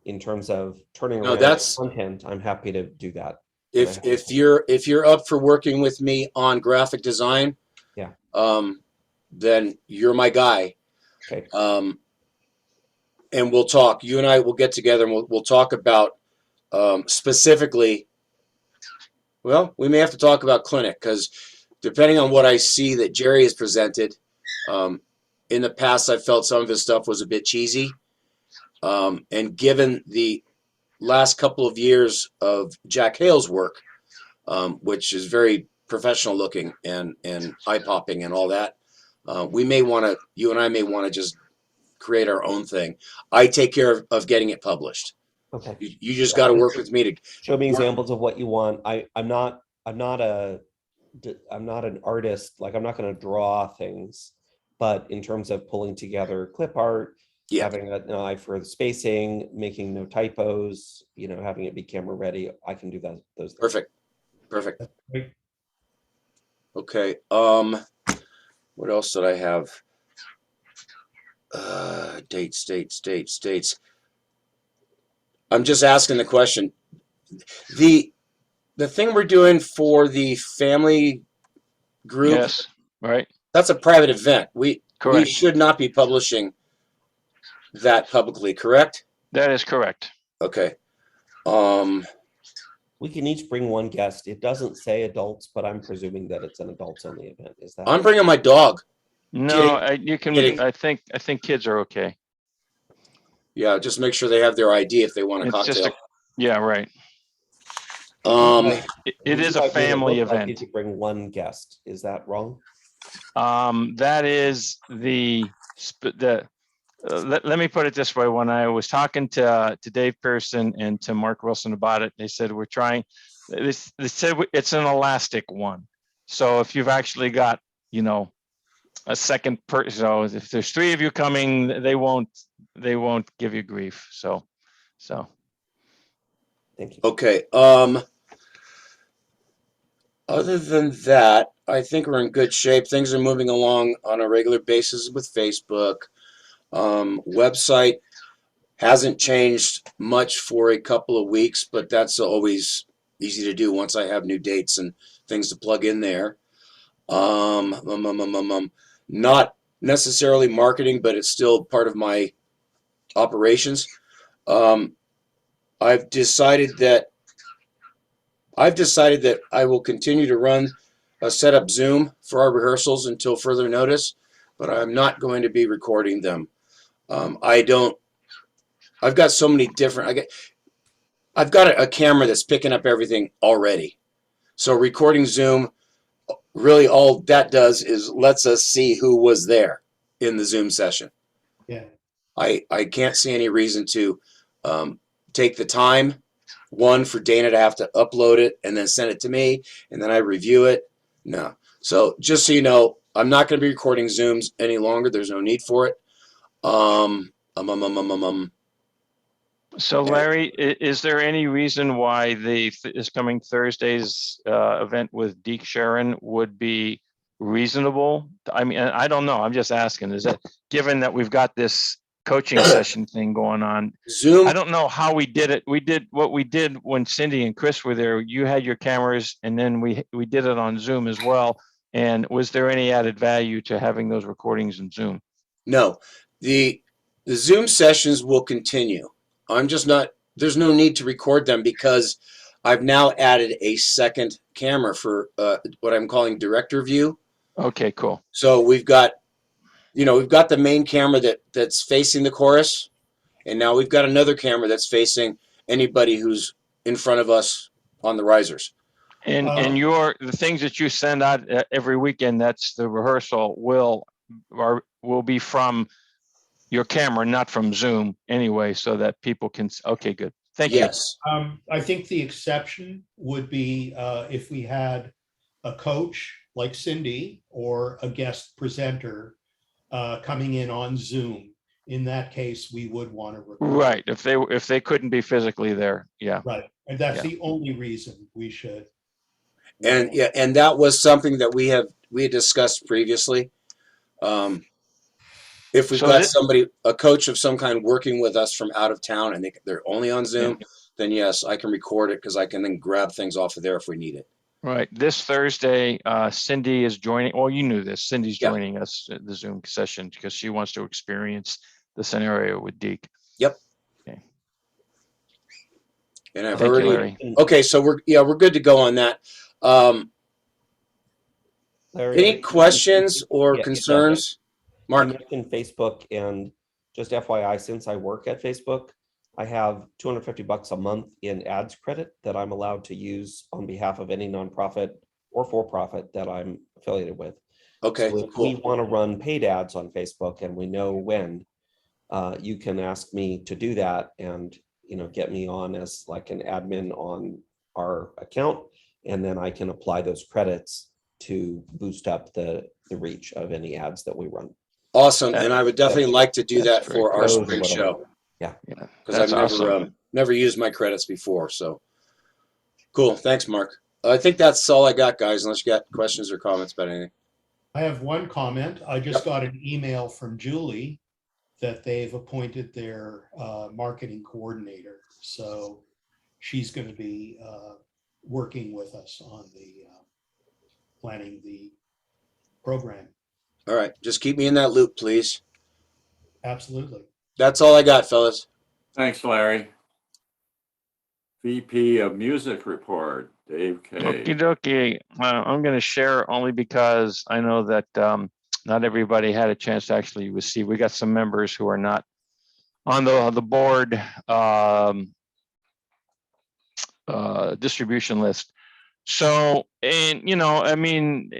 in terms of turning No, around that's- content, I'm happy to do that. If you're up for working with me on graphic design, Yeah. Then you're my guy. Okay. And we'll talk. You and I will get together and we'll talk about specifically. Well, we may have to talk about clinic, because depending on what I see that Jerry has presented, in the past I felt some of his stuff was a bit cheesy, and given the last couple of years of Jack Hale's work, which is very professional looking and eye popping and all that, you and I may want to just create our own thing. I take care of getting it published. Okay. You just got to work with me to Show me examples of what you want. I'm not an artist. Like I'm not going to draw things, but in terms of pulling together clip art, Yeah. having an eye for the spacing, making no typos, you know, having it be camera ready, I can do that. Those things. Perfect. Great. Okay. What else did I have? Dates. I'm just asking the question. The thing we're doing for the family group, Yes, right, that's a private event. We correct. should not be publishing that publicly, correct? That is correct. Okay. We can each bring one guest. It doesn't say adults, but I'm presuming that it's an adults only event. Is that? I'm bringing my dog. No, you can, kidding. I think kids are okay. Yeah, just make sure they have their ID if they want a It's just cocktail. yeah, right. It is a Like, made it family look like event. You could bring one guest. Is that wrong? That is let me put it this way. When I was talking to Dave Pearson and to Mark Wilson about it, they said we're trying. They said it's an elastic one. So if you've actually got, you know, a second person, so if there's 3 of you coming, they won't give you grief. So. Thank you. Okay. Other than that, I think we're in good shape. Things are moving along on a regular basis with Facebook. Website hasn't changed much for a couple of weeks, but that's always easy to do once I have new dates and things to plug in there. Not necessarily marketing, but it's still part of my operations. I've decided that I will continue to run set up Zoom for our rehearsals until further notice, but I'm not going to be recording them. I've got so many different, I've got a camera that's picking up everything already. So recording Zoom, really all that does is lets us see who was there in the Zoom session. Yeah. I can't see any reason to take the time, one, for Dana to have to upload it and then send it to me, and then I review it. No. So just so you know, I'm not going to be recording Zooms any longer. There's no need for it. So Larry, is there any reason why this coming Thursday's event with Deke Sharon would be reasonable? I mean, I don't know. I'm just asking. Is that given that we've got this coaching session thing going on? Zoom. I don't know how we did it. We did what we did when Cindy and Chris were there. You had your cameras, and then we did it on Zoom as well. And was there any added value to having those recordings in Zoom? No, the Zoom sessions will continue. I'm just not, there's no need to record them because I've now added a second camera for what I'm calling director view. Okay, cool. So we've got the main camera that's facing the chorus, and now we've got another camera that's facing anybody who's in front of us on the risers. And the things that you send out every weekend, that's the rehearsal, will be from your camera, not from Zoom anyway, so that people can. Okay, good. Thank you. Yes. I think the exception would be if we had a coach like Cindy or a guest presenter coming in on Zoom. In that case, we would want to record. Right. If they couldn't be physically there. Yeah. Right. And that's the only reason we should. And yeah, and that was something that we had discussed previously. If we've got a coach of some kind working with us from out of town and they're only on Zoom, then yes, I can record it because I can then grab things off of there if we need it. Right. This Thursday, Cindy is joining. Well, you knew this. Cindy's joining us at the Zoom session because she wants to experience the scenario with Deke. Yep. Okay. And I've Thank already. you, Larry. Okay, so we're good to go on that. Larry, Any questions or concerns? Mark. You mentioned Facebook, and just FYI, since I work at Facebook, I have $250 a month in ads credit that I'm allowed to use on behalf of any nonprofit or for-profit that I'm affiliated with. Okay, so if cool. we want to run paid ads on Facebook and we know when, you can ask me to do that and get me on as like an admin on our account, and then I can apply those credits to boost up the reach of any ads that we run. Awesome, and I would definitely like to do that for our spring show. Yeah, because I've never used my credits before. So cool, thanks, Mark. I think that's all I got, guys. Unless you got questions or comments about anything. I have one comment. I just got an email from Julie that they've appointed their marketing coordinator. So she's going to be working with us on the planning the program. All right, just keep me in that loop, please. Absolutely. That's all I got, fellas. Thanks, Larry. VP of Music Report, Dave K. Okie dokie. I'm going to share only because I know that not everybody had a chance to actually receive. We got some members who are not on the board. distribution list. So, and you know, I mean,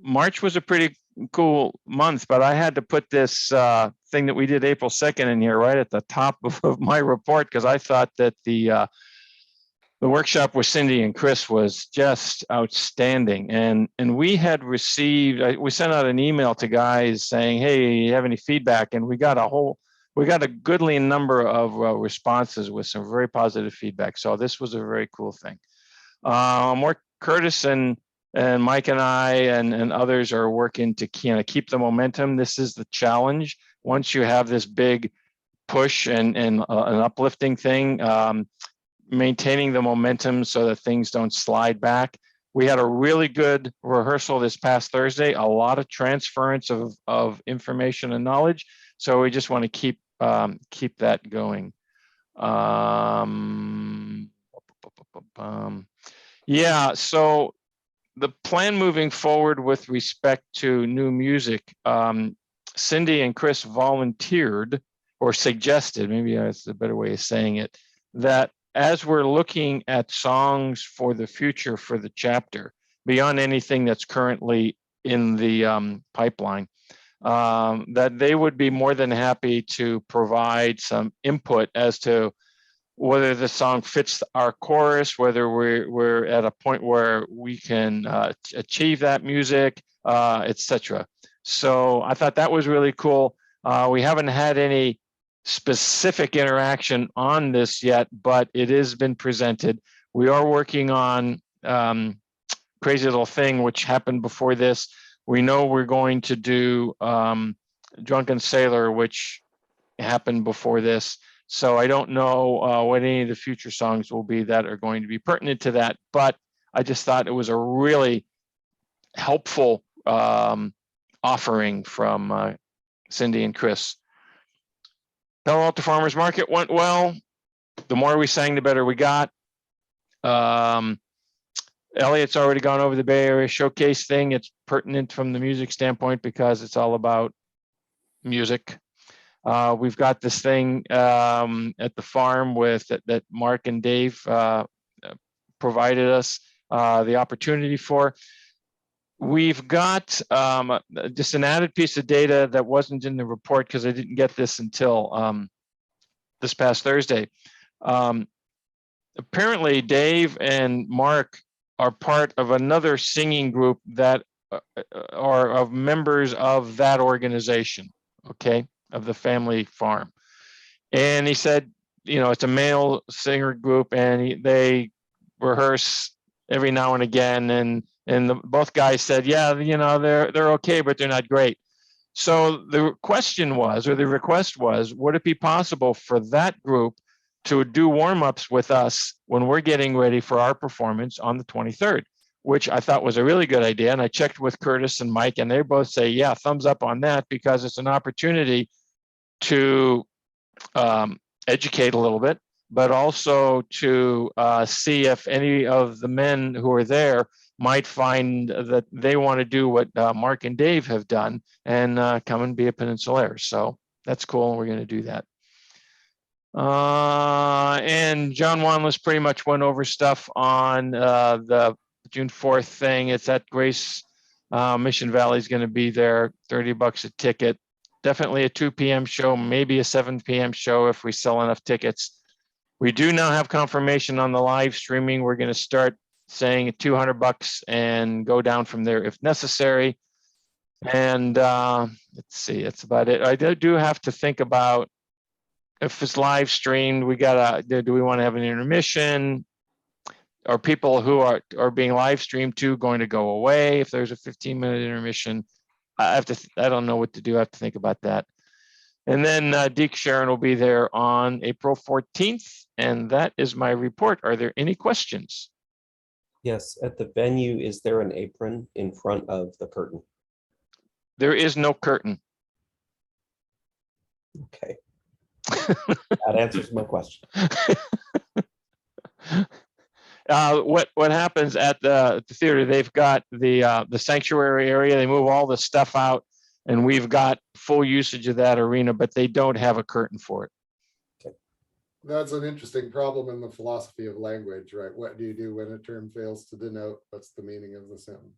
March was a pretty cool month, but I had to put this thing that we did April 2nd in here right at the top of my report, because I thought that the workshop with Cindy and Chris was just outstanding. And we had received, we sent out an email to guys saying, hey, you have any feedback? And we got a goodly number of responses with some very positive feedback. So this was a very cool thing. More Curtis and Mike and I and others are working to kind of keep the momentum. This is the challenge. Once you have this big push and an uplifting thing, maintaining the momentum so that things don't slide back. We had a really good rehearsal this past Thursday, a lot of transference of information and knowledge. So we just want to keep that going. Yeah, so the plan moving forward with respect to new music, Cindy and Chris volunteered or suggested, maybe that's a better way of saying it, that as we're looking at songs for the future for the chapter, beyond anything that's currently in the pipeline, that they would be more than happy to provide some input as to whether the song fits our chorus, whether we're at a point where we can achieve that music, etc. So I thought that was really cool. We haven't had any specific interaction on this yet, but it has been presented. We are working on Crazy Little Thing, which happened before this. We know we're going to do Drunken Sailor, which happened before this. So I don't know what any of the future songs will be that are going to be pertinent to that, but I just thought it was a really helpful offering from Cindy and Chris. Palo Alto Farmers Market went well. The more we sang, the better we got. Elliot's already gone over the Bay Area Showcase thing. It's pertinent from the music standpoint because it's all about music. We've got this thing at the farm with that Mark and Dave provided us the opportunity for. We've got just an added piece of data that wasn't in the report because I didn't get this until this past Thursday. Apparently, Dave and Mark are part of another singing group that are of members of that organization, okay, of the family farm. And he said, you know, it's a male singer group, and they rehearse every now and again, and both guys said, yeah, you know, they're okay, but they're not great. So the question was, or the request was, would it be possible for that group to do warm-ups with us when we're getting ready for our performance on the 23rd, which I thought was a really good idea. And I checked with Curtis and Mike, and they both say, yeah, thumbs up on that, because it's an opportunity to educate a little bit, but also to see if any of the men who are there might find that they want to do what Mark and Dave have done and come and be a Peninsulaire. So that's cool. We're going to do that. And John Wanless pretty much went over stuff on the June 4th thing. It's at Grace Mission Valley is going to be there, $30 a ticket. Definitely a 2 p.m. show, maybe a 7 p.m. show if we sell enough tickets. We do now have confirmation on the live streaming. We're going to start saying $200 and go down from there if necessary. And let's see, that's about it. I do have to think about if it's live streamed, do we want to have an intermission? Are people who are being live streamed to going to go away if there's a 15-minute intermission? I don't know what to do. I have to think about that. And then Deke Sharon will be there on April 14th. And that is my report. Are there any questions? Yes, at the venue, is there an apron in front of the curtain? There is no curtain. Okay. That answers my question. What happens at the theater, they've got the sanctuary area, they move all the stuff out, and we've got full usage of that arena, but they don't have a curtain for it. Okay. That's an interesting problem in the philosophy of language, right? What do you do when a term fails to denote? What's the meaning of the sentence?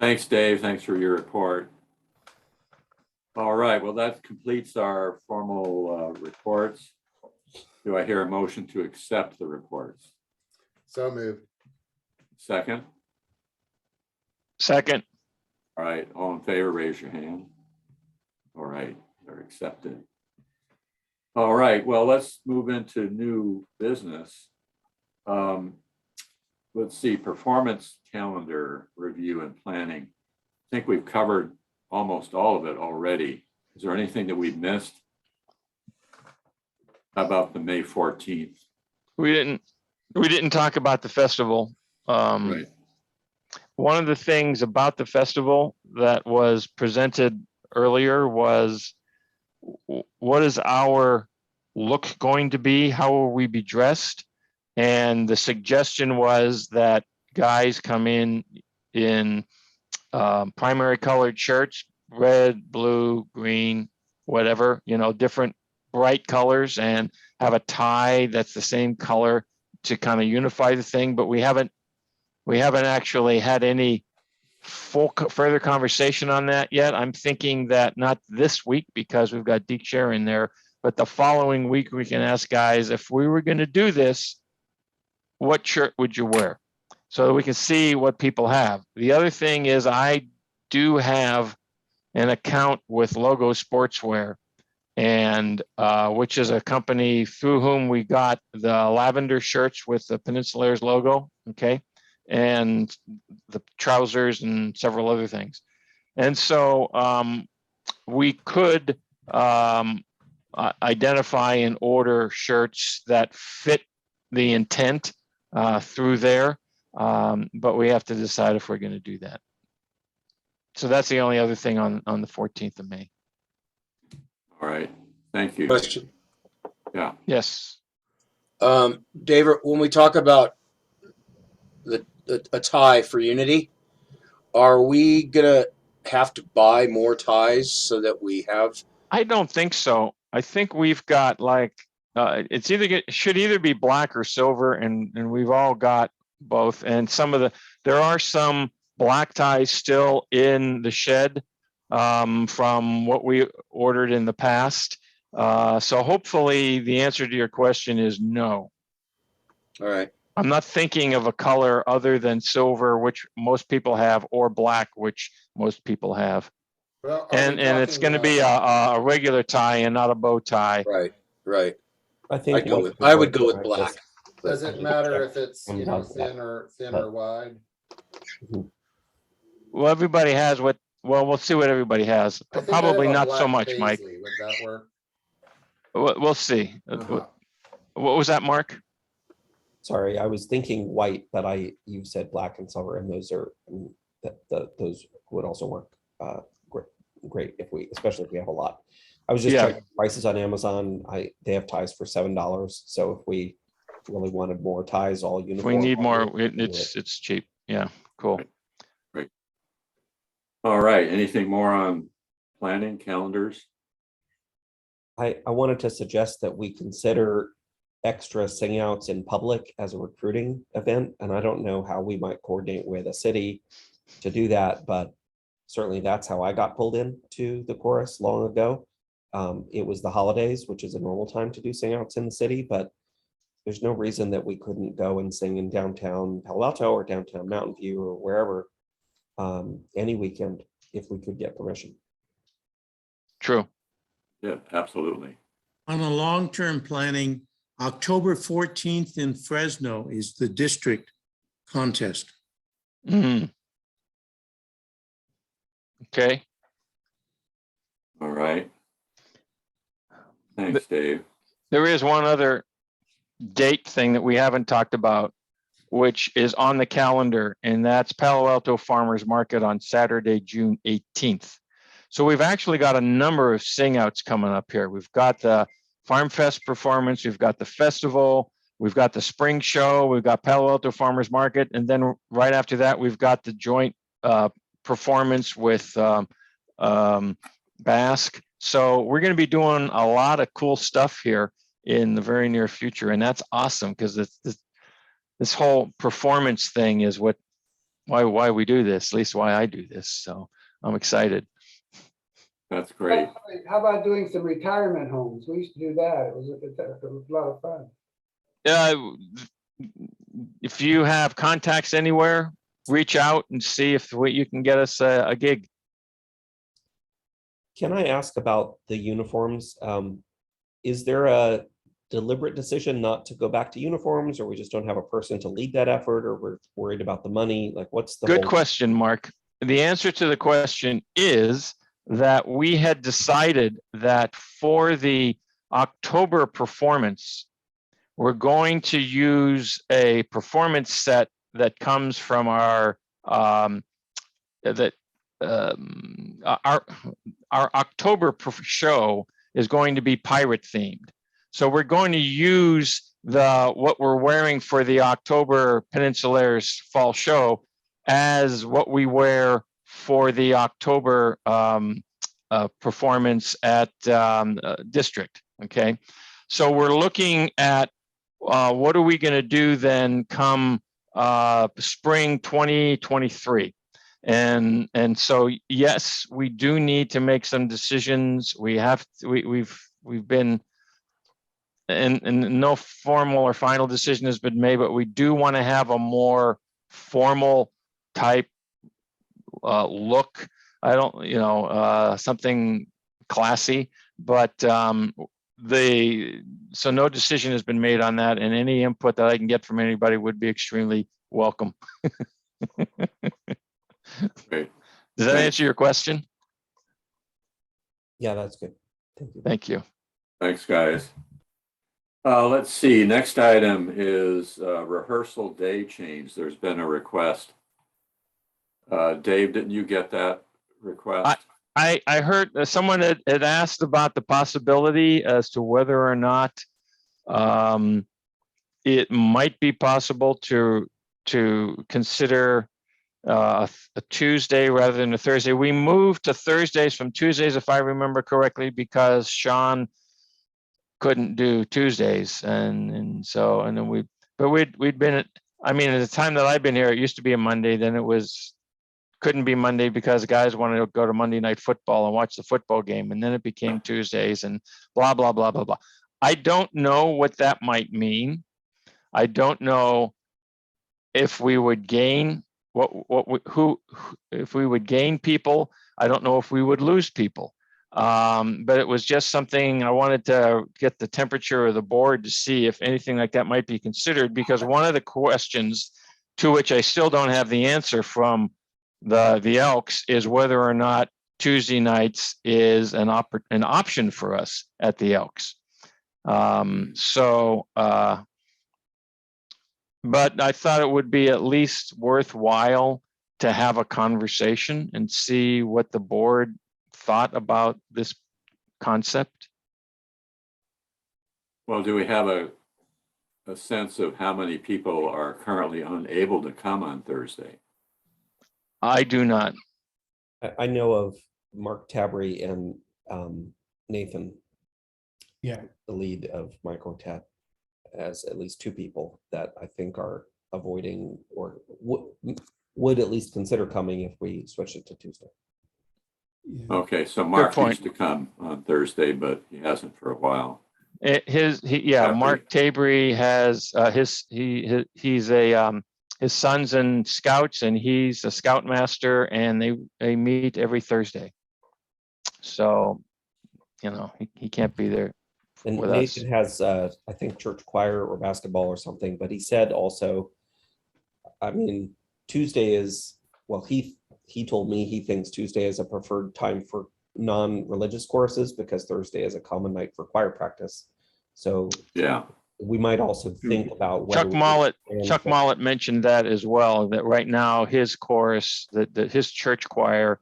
Thanks, Dave. Thanks for your report. All right, well, that completes our formal reports. Do I hear a motion to accept the reports? So moved. Second? Second. All right, all in favor, raise your hand. All right, they're accepted. All right, well, let's move into new business. Let's see, performance calendar review and planning. I think we've covered almost all of it already. Is there anything that we've missed? How about the May 14th? We didn't talk about the festival. Right. One of the things about the festival that was presented earlier was what is our look going to be? How will we be dressed? And the suggestion was that guys come in primary colored shirts, red, blue, green, whatever, different bright colors, and have a tie that's the same color to kind of unify the thing. But we haven't actually had any further conversation on that yet. I'm thinking that not this week because we've got Deke Share in there, but the following week we can ask guys, if we were going to do this, what shirt would you wear? So that we can see what people have. The other thing is I do have an account with Logo Sportswear, and which is a company through whom we got the lavender shirts with the Peninsulaires logo, okay, and the trousers and several other things. And so we could identify and order shirts that fit the intent through there, but we have to decide if we're going to do that. So that's the only other thing on the 14th of May. All right, thank you. Question. Yeah. Yes. David, when we talk about a tie for Unity, are we gonna have to buy more ties so that we have? I don't think so. I think we've got like it should either be black or silver, and we've all got both. And there are some black ties still in the shed from what we ordered in the past. So hopefully the answer to your question is no. All right. I'm not thinking of a color other than silver, which most people have, or black, which most people have. Well, And it's going to be a regular tie and not a bow tie. Right. Right. I think I would go with black. Does it matter if it's And does that. thin or wide? Well, everybody has we'll see what everybody has. I think I Probably have a not so black much, Mike. paisley. Would that work? We'll see. Uh-huh. What was that, Mark? Sorry, I was thinking white, but you said black and silver, and those would also work great especially if we have a lot. I was just checking prices on Amazon. They have ties for $7. So if we really wanted more ties, all uniform. If we need more, it's cheap. Yeah, cool. Great. All right, anything more on planning calendars? I wanted to suggest that we consider extra sing outs in public as a recruiting event. And I don't know how we might coordinate with a city to do that, but certainly that's how I got pulled into the chorus long ago. It was the holidays, which is a normal time to do sing outs in the city, but there's no reason that we couldn't go and sing in downtown Palo Alto or downtown Mountain View or wherever any weekend if we could get permission. True. Yeah, absolutely. On a long-term planning, October 14th in Fresno is the district contest. Mm. Okay. All right. Thanks, Dave. There is one other date thing that we haven't talked about, which is on the calendar, and that's Palo Alto Farmers Market on Saturday, June 18th. So we've actually got a number of sing outs coming up here. We've got the Farm Fest performance, we've got the festival, we've got the spring show, we've got Palo Alto Farmers Market, and then right after that, we've got the joint performance with Basque So we're going to be doing a lot of cool stuff here in the very near future. And that's awesome because this whole performance thing is why we do this, at least why I do this. So I'm excited. That's great. How about doing some retirement homes? We used to do that. It was a lot of fun. If you have contacts anywhere, reach out and see if you can get us a gig. Can I ask about the uniforms? Is there a deliberate decision not to go back to uniforms, or we just don't have a person to lead that effort, or we're worried about the money? Like, what's the Good whole- question, Mark. The answer to the question is that we had decided that for the October performance, we're going to use a performance set that comes from our October show is going to be pirate themed. So we're going to use what we're wearing for the October Peninsulaires fall show as what we wear for the October performance at district. Okay, so we're looking at what are we going to do then come spring 2023. And so yes, we do need to make some decisions. We've been and no formal or final decision has been made, but we do want to have a more formal type look. I don't, something classy, but so no decision has been made on that, and any input that I can get from anybody would be extremely welcome. Great. Does that answer your question? Yeah, that's good. Thank you. Thank you. Thanks, guys. Let's see. Next item is rehearsal day change. There's been a request. Dave, didn't you get that request? I heard someone had asked about the possibility as to whether or not it might be possible to consider a Tuesday rather than a Thursday. We moved to Thursdays from Tuesdays, if I remember correctly, because Sean couldn't do Tuesdays, and then we'd been, I mean, at the time that I've been here, it used to be a Monday, then it couldn't be Monday because guys wanted to go to Monday Night Football and watch the football game, and then it became Tuesdays and blah blah blah blah blah. I don't know what that might mean. I don't know if we would gain if we would gain people. I don't know if we would lose people. But it was just something I wanted to get the temperature of the board to see if anything like that might be considered, because one of the questions to which I still don't have the answer from the Elks is whether or not Tuesday nights is an option for us at the Elks. But I thought it would be at least worthwhile to have a conversation and see what the board thought about this concept. Well, do we have a sense of how many people are currently unable to come on Thursday? I do not. I know of Mark Tabry and Nathan. Yeah. The lead of Microtat, as at least two people that I think are avoiding or would at least consider coming if we switch it to Tuesday. Yeah. Okay, so Mark point. used to come on Thursday, but he hasn't for a while. Mark Tabry has he's his son's in Scouts and he's a Scoutmaster, and they meet every Thursday. So, he can't be there. And with Nathan has, I think, church choir or basketball or something, but he said also, I mean, Tuesday is, well, he told me he thinks Tuesday is a preferred time for non-religious courses because Thursday is a common night for choir practice. So yeah, we might also think about Chuck Mollett mentioned that as well, that right now his chorus, that his church choir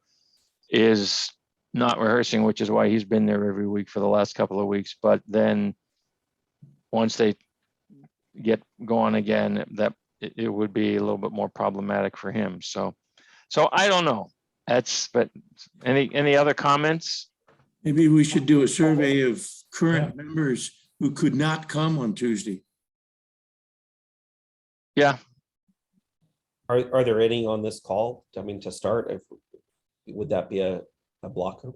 is not rehearsing, which is why he's been there every week for the last couple of weeks. But then once they get going again, that it would be a little bit more problematic for him. So I don't know. But any other comments? Maybe we should do a survey of current members who could not come on Tuesday. Yeah, Are there any on this call? I mean, to start, would that be a blocker?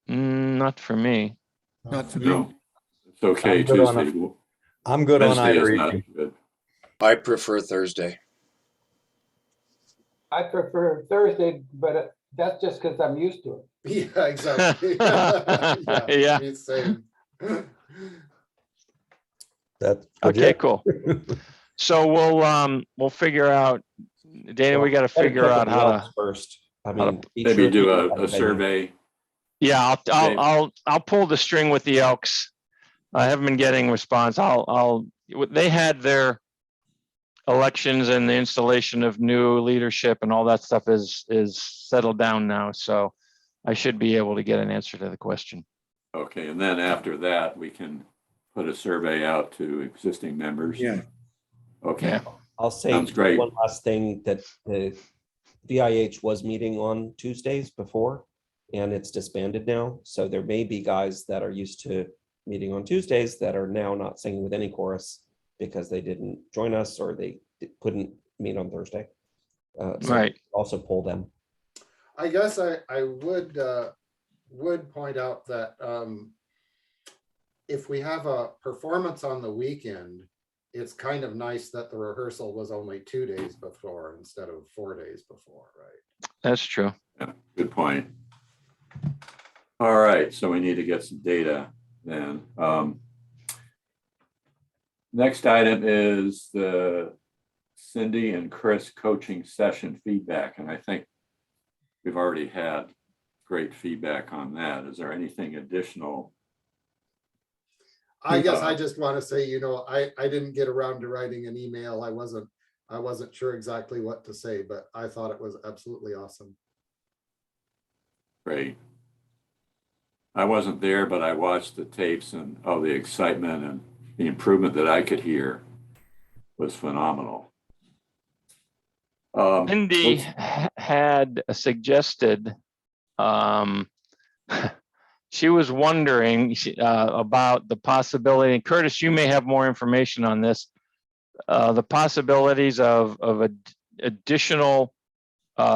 not for me. Not for me. No, it's okay I'm good on Tuesday. I'm good on Wednesday is either not evening. good. I prefer Thursday. I prefer Thursday, but that's just because I'm used to it. Yeah, exactly. Yeah. Me same. That's Okay, legit. cool. So we'll figure out, Dana, we got to figure out how to, First, I how to- mean. be Maybe sure do to have a survey. yeah, Okay. I'll pull the string with the Elks. I haven't been getting response. They had their elections and the installation of new leadership and all that stuff is settled down now. So I should be able to get an answer to the question. Okay, and then after that, we can put a survey out to existing members. Yeah. Okay, Yeah. I'll say Sounds great. one last thing, that the VIH was meeting on Tuesdays before, and it's disbanded now. So there may be guys that are used to meeting on Tuesdays that are now not singing with any chorus because they didn't join us or they couldn't meet on Thursday. So Right. also pull them. I guess I would point out that if we have a performance on the weekend, it's kind of nice that the rehearsal was only 2 days before instead of 4 days before, right? That's true. yeah, good point. All right, so we need to get some data then. Next item is the Cindy and Chris coaching session feedback, and I think we've already had great feedback on that. Is there anything additional? I guess I just want to say, I didn't get around to writing an email. I wasn't sure exactly what to say, but I thought it was absolutely awesome. Great. I wasn't there, but I watched the tapes, and the excitement and the improvement that I could hear was phenomenal. Cindy let's- had suggested, she was wondering about the possibility, and Curtis, you may have more information on this, the possibilities of additional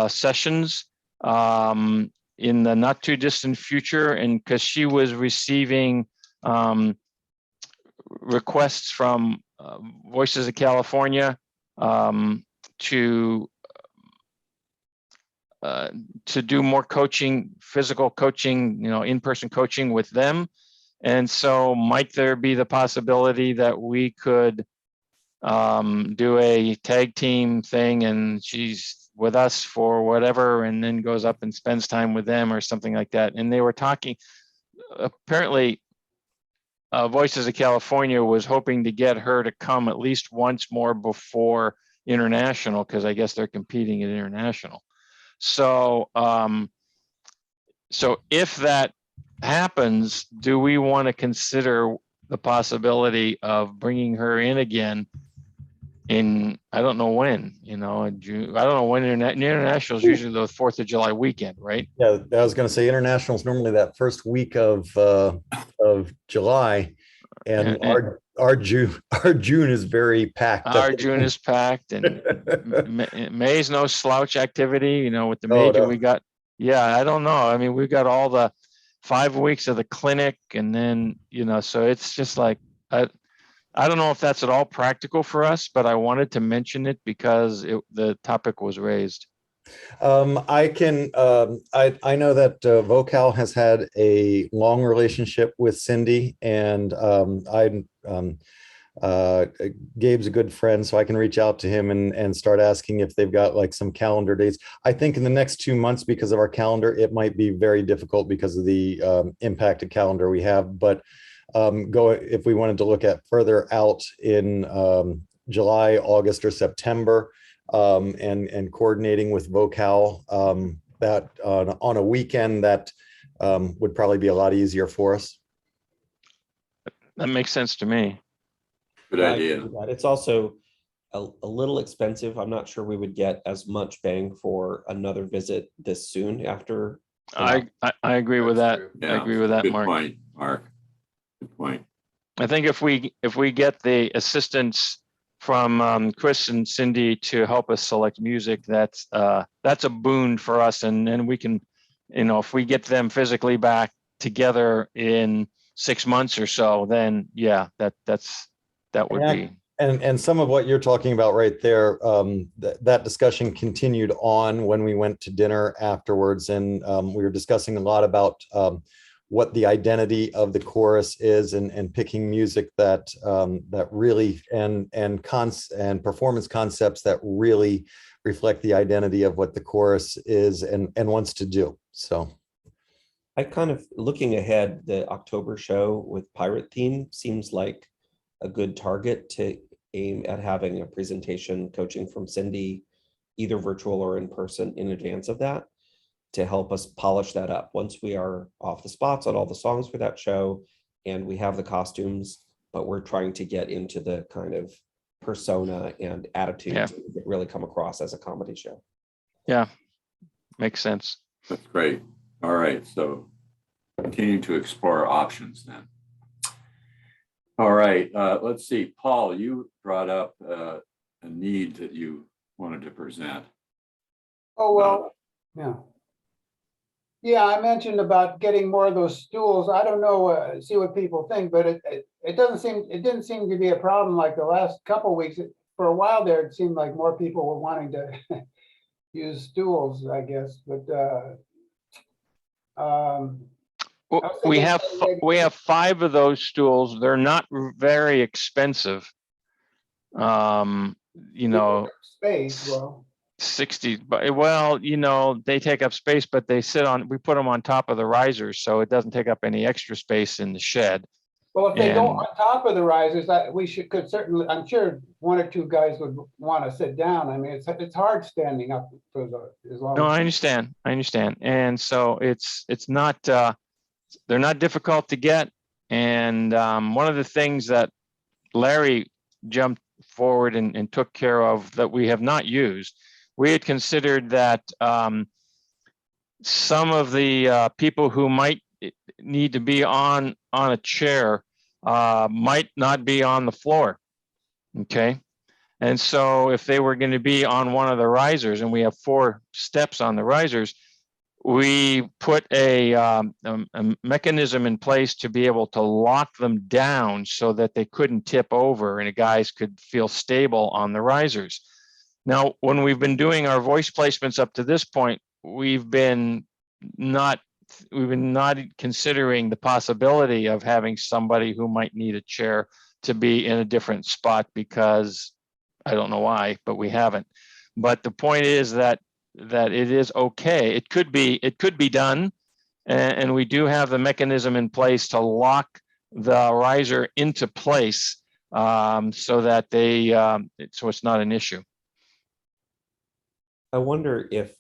sessions in the not too distant future, and because she was receiving requests from Voices of California to do more coaching, physical coaching, in-person coaching with them. And so might there be the possibility that we could do a tag team thing and she's with us for whatever and then goes up and spends time with them or something like that. And they were talking, apparently Voices of California was hoping to get her to come at least once more before international, because I guess they're competing at international. So, so if that happens, do we want to consider the possibility of bringing her in again in, I don't know when, in June? I don't know when international is usually the 4th of July weekend, right? Yeah, I was going to say international is normally that first week of July, and our June is very packed. Our June is packed, and May's no slouch activity, with the Oh, major no. we got. Yeah, I don't know. I mean, we've got all the 5 weeks of the clinic, and then, so it's just like, I don't know if that's at all practical for us, but I wanted to mention it because the topic was raised. I I know that Vocal has had a long relationship with Cindy, and Gabe's a good friend, so I can reach out to him and start asking if they've got like some calendar dates. I think in the next 2 months, because of our calendar, it might be very difficult because of the impacted calendar we have. But if we wanted to look at further out in July, August, or September, and coordinating with Vocal that on a weekend, that would probably be a lot easier for us. That makes sense to me. Good Yeah, I idea. agree with that. It's also a little expensive. I'm not sure we would get as much bang for another visit this soon after I agree with that. That's true. I Yeah, agree with that, good Mark. point, Mark. Good point. I think if we get the assistance from Chris and Cindy to help us select music, that's a boon for us. And we can, if we get them physically back together in 6 months or so, then yeah, that would be. And some of what you're talking about right there, that discussion continued on when we went to dinner afterwards, and we were discussing a lot about what the identity of the chorus is, and picking music that that really and performance concepts that really reflect the identity of what the chorus is and wants to do. So I kind of, looking ahead, the October show with pirate theme seems like a good target to aim at having a presentation coaching from Cindy, either virtual or in person, in advance of that, to help us polish that up. Once we are off the spots on all the songs for that show and we have the costumes, but we're trying to get into the kind of persona and attitude that really come across as a comedy show. Yeah, makes sense. That's great. All right, so continue to explore options then. All right, let's see. Paul, you brought up a need that you wanted to present. Oh, well, yeah. Yeah, I mentioned about getting more of those stools. I don't know, see what people think, but it didn't seem to be a problem like the last couple of weeks. For a while there, it seemed like more people were wanting to use stools, I guess, but We have 5 of those stools. They're not very expensive. space, well, 60, but well, they take up space, but we put them on top of the risers, so it doesn't take up any extra space in the shed. well, if they go And- on top of the risers, could certainly, I'm sure 1 or 2 guys would want to sit down. I mean, it's hard standing up for as long. No, I understand. And so it's not, they're not difficult to get. And one of the things that Larry jumped forward and took care of that we have not used, we had considered that some of the people who might need to be on a chair might not be on the floor. Okay. And so if they were going to be on one of the risers, and we have 4 steps on the risers, we put a mechanism in place to be able to lock them down so that they couldn't tip over and the guys could feel stable on the risers. Now, when we've been doing our voice placements up to this point, we've been not considering the possibility of having somebody who might need a chair to be in a different spot, because I don't know why, but we haven't. But the point is that it is okay. It could be done, and we do have the mechanism in place to lock the riser into place, so that so it's not an issue. I wonder if,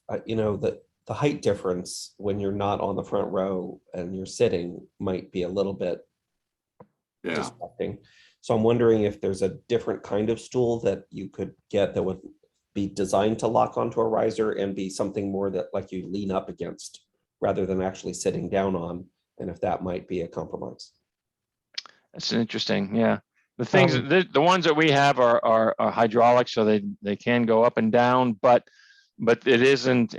the height difference when you're not on the front row and you're sitting might be a little bit distracting. So I'm wondering if there's a different kind of stool that you could get that would be designed to lock onto a riser and be something more that like you lean up against rather than actually sitting down on, and if that might be a compromise. That's interesting. Yeah. The things, the ones that we have are hydraulic, so they can go up and down, but it isn't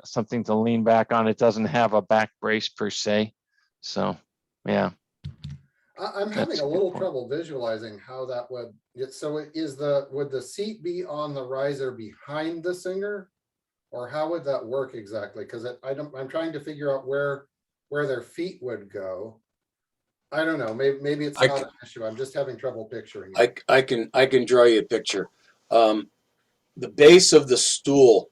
something to lean back on. It doesn't have a back brace per se. So, yeah. I'm having a little trouble visualizing how that would, so would the seat be on the riser behind the singer? Or how would that work exactly? Because I'm trying to figure out where their feet would go. I don't know, maybe it's not an issue. I'm just having trouble picturing it. I can draw you a picture. The base of the stool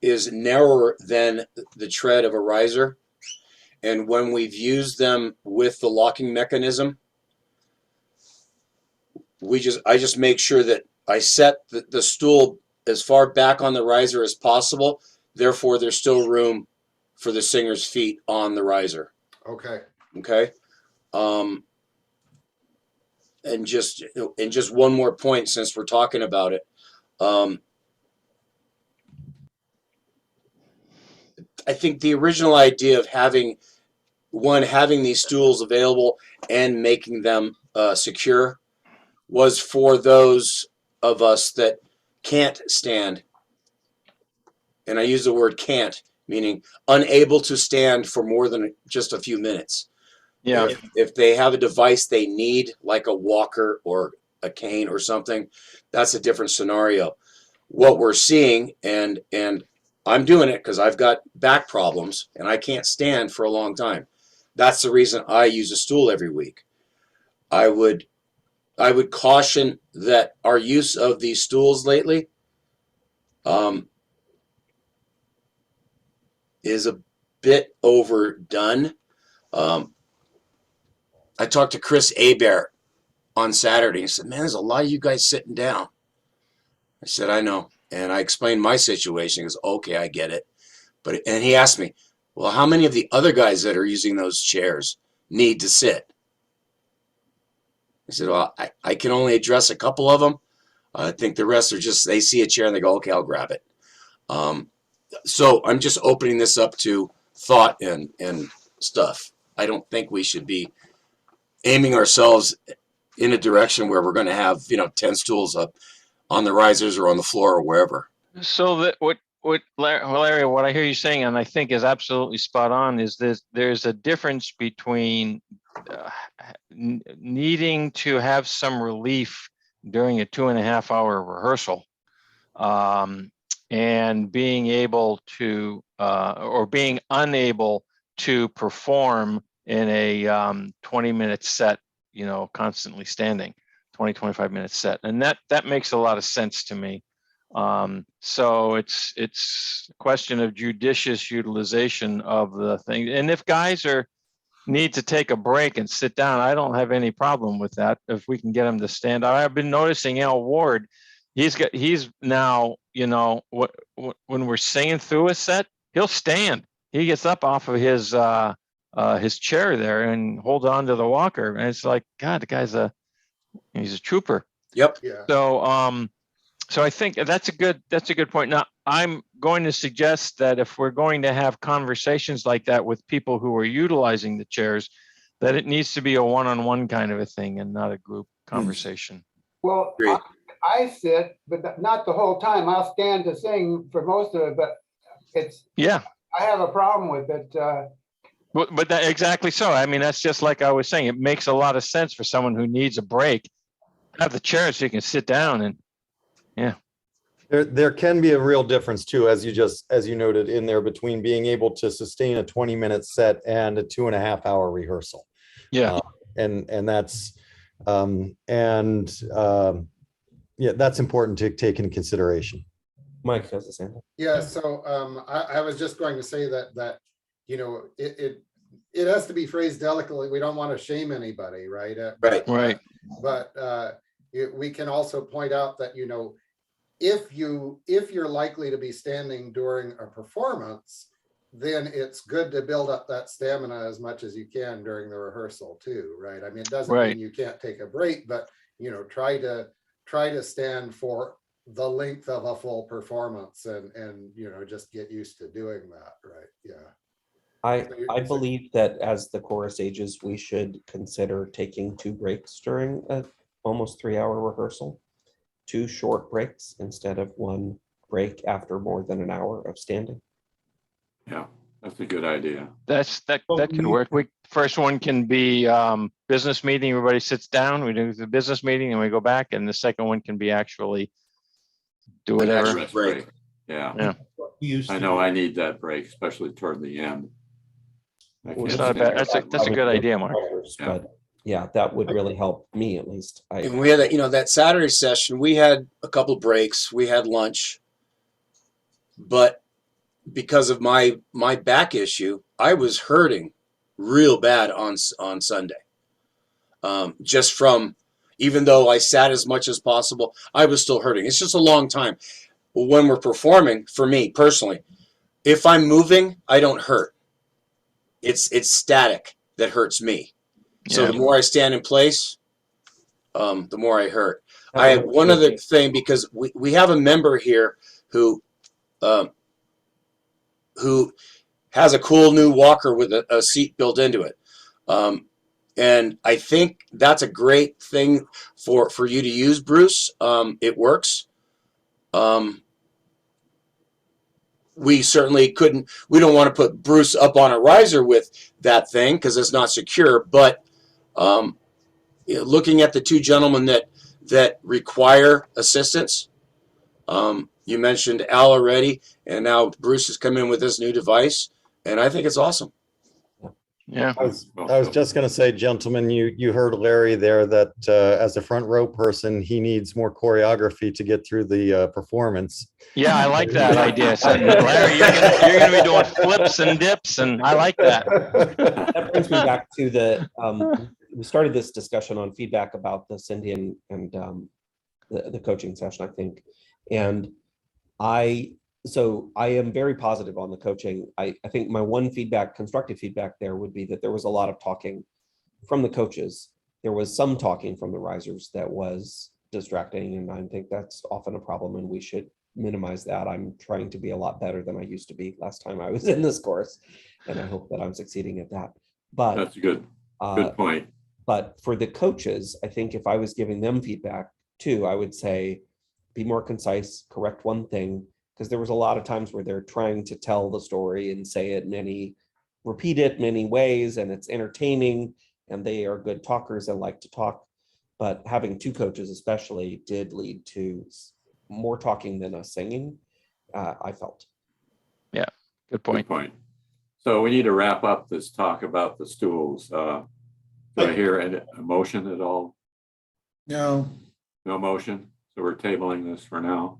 is narrower than the tread of a riser. And when we've used them with the locking mechanism, I just make sure that I set the stool as far back on the riser as possible. Therefore, there's still room for the singer's feet on the riser. Okay. Okay. And just one more point, since we're talking about it. I think the original idea of having these stools available and making them secure was for those of us that can't stand. And I use the word can't, meaning unable to stand for more than just a few minutes. Yeah. If they have a device they need, like a walker or a cane or something, that's a different scenario. What we're seeing, and I'm doing it because I've got back problems and I can't stand for a long time. That's the reason I use a stool every week. I would caution that our use of these stools lately is a bit overdone. I talked to Chris Hebert on Saturday. He said, "Man, there's a lot of you guys sitting down." I said, "I know," and I explained my situation. He goes, "Okay, I get it." And he asked me, "Well, how many of the other guys that are using those chairs need to sit?" I said, "Well, I can only address a couple of them. I think the rest are just, they see a chair and they go, okay, I'll grab it." So I'm just opening this up to thought and stuff. I don't think we should be aiming ourselves in a direction where we're going to have 10 stools up on the risers or on the floor or wherever. So that what Larry, what I hear you saying, and I think is absolutely spot on, is there's a difference between needing to have some relief during a 2.5 hour rehearsal, and being able to or being unable to perform in a 20-minute set, constantly standing, 25 minute set. And that makes a lot of sense to me. So it's a question of judicious utilization of the thing. And if guys need to take a break and sit down, I don't have any problem with that if we can get them to stand. I've been noticing Al Ward, he's now, when we're singing through a set, he'll stand. He gets up off of his chair there and hold on to the walker. And it's like, God, the guy's he's a trooper. Yep. Yeah. So I think that's a good point. Now, I'm going to suggest that if we're going to have conversations like that with people who are utilizing the chairs, that it needs to be a one-on-one kind of a thing and not a group conversation. Well, I sit, but not the whole time. I'll stand to sing for most of it, but I have a problem with it. But that, exactly so. I mean, that's just like I was saying. It makes a lot of sense for someone who needs a break. Have the chair so you can sit down and, yeah. There can be a real difference too, as you noted in there, between being able to sustain a 20-minute set and a 2.5 hour rehearsal. Yeah. And that's yeah, that's important to take into consideration. Mike has the same. Yeah, so I was just going to say that it has to be phrased delicately. We don't want to shame anybody, right? Right. But we can also point out that if you're likely to be standing during a performance, then it's good to build up that stamina as much as you can during the rehearsal too, right? I mean, it doesn't mean you can't take a break, but try to stand for the length of a full performance and just get used to doing that, right? Yeah. I believe that as the chorus ages, we should consider taking 2 breaks during a almost 3-hour rehearsal, 2 short breaks instead of 1 break after more than an hour of standing. Yeah, that's a good idea. That could work. First one can be business meeting. Everybody sits down. We do the business meeting and we go back. And the second one can be actually do whatever. Rest break. Yeah. I know I need that break, especially toward the end. It's not bad. That's a good idea, Mark. But yeah, that would really help me at least. And we had that Saturday session, we had a couple breaks, we had lunch, but because of my back issue, I was hurting real bad on Sunday. Just from, even though I sat as much as possible, I was still hurting. It's just a long time. When we're performing, for me personally, if I'm moving, I don't hurt. It's static that hurts me. So the more I stand in place, the more I hurt. I have one other thing, because we have a member here who has a cool new walker with a seat built into it. And I think that's a great thing for you to use, Bruce. It works. We certainly couldn't, we don't want to put Bruce up on a riser with that thing because it's not secure. But looking at the two gentlemen that require assistance, you mentioned Al already, and now Bruce has come in with this new device, and I think it's awesome. Yeah. I was just going to say, gentlemen, you heard Larry there that as a front row person, he needs more choreography to get through the performance. Yeah, I like that idea. So, Larry, you're gonna be doing flips and dips, and I like that. That brings me back to we started this discussion on feedback about the Cindy and the coaching session, I think. And I am very positive on the coaching. I think my one constructive feedback there would be that there was a lot of talking from the coaches. There was some talking from the risers that was distracting, and I think that's often a problem, and we should minimize that. I'm trying to be a lot better than I used to be last time I was in this course, and I hope that I'm succeeding at that. But That's a good point. But for the coaches, I think if I was giving them feedback too, I would say, be more concise, correct one thing, because there was a lot of times where they're trying to tell the story and say it repeat it many ways, and it's entertaining, and they are good talkers and like to talk. But having two coaches especially did lead to more talking than us singing, I felt. Yeah, good point. Good point. So we need to wrap up this talk about the stools. Do I hear a motion at all? No. No motion. So we're tabling this for now.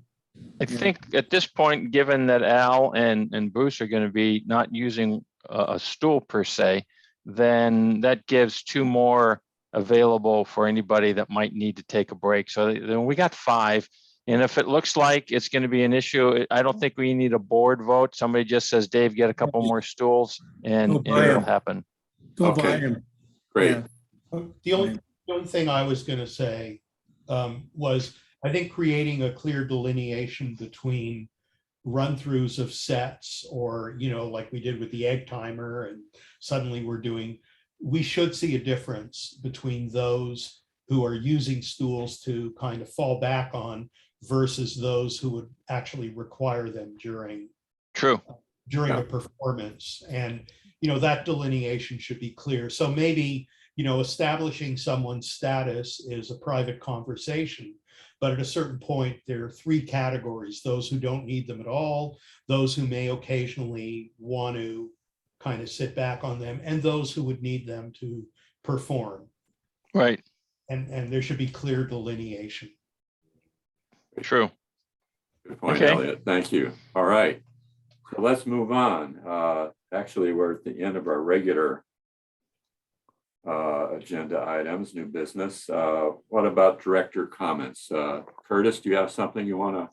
I think at this point, given that Al and Bruce are going to be not using a stool per se, then that gives two more available for anybody that might need to take a break. So then we got 5. And if it looks like it's going to be an issue, I don't think we need a board vote. Somebody just says, Dave, get a couple more stools, and it'll happen. Go buy Okay. him. Great. Yeah. The only thing I was going to say was, I think creating a clear delineation between run-throughs of sets, or, like we did with the egg timer, and suddenly we should see a difference between those who are using stools to kind of fall back on versus those who would actually require them during a performance. And, that delineation should be clear. So maybe, establishing someone's status is a private conversation, but at a certain point, there are 3 categories: those who don't need them at all, those who may occasionally want to kind of sit back on them, and those who would need them to perform. Right. And there should be clear delineation. True. Good point, Okay. Elliot. Thank you. All right. So let's move on. Actually, we're at the end of our regular agenda items, new business. What about director comments? Curtis, do you have something you want to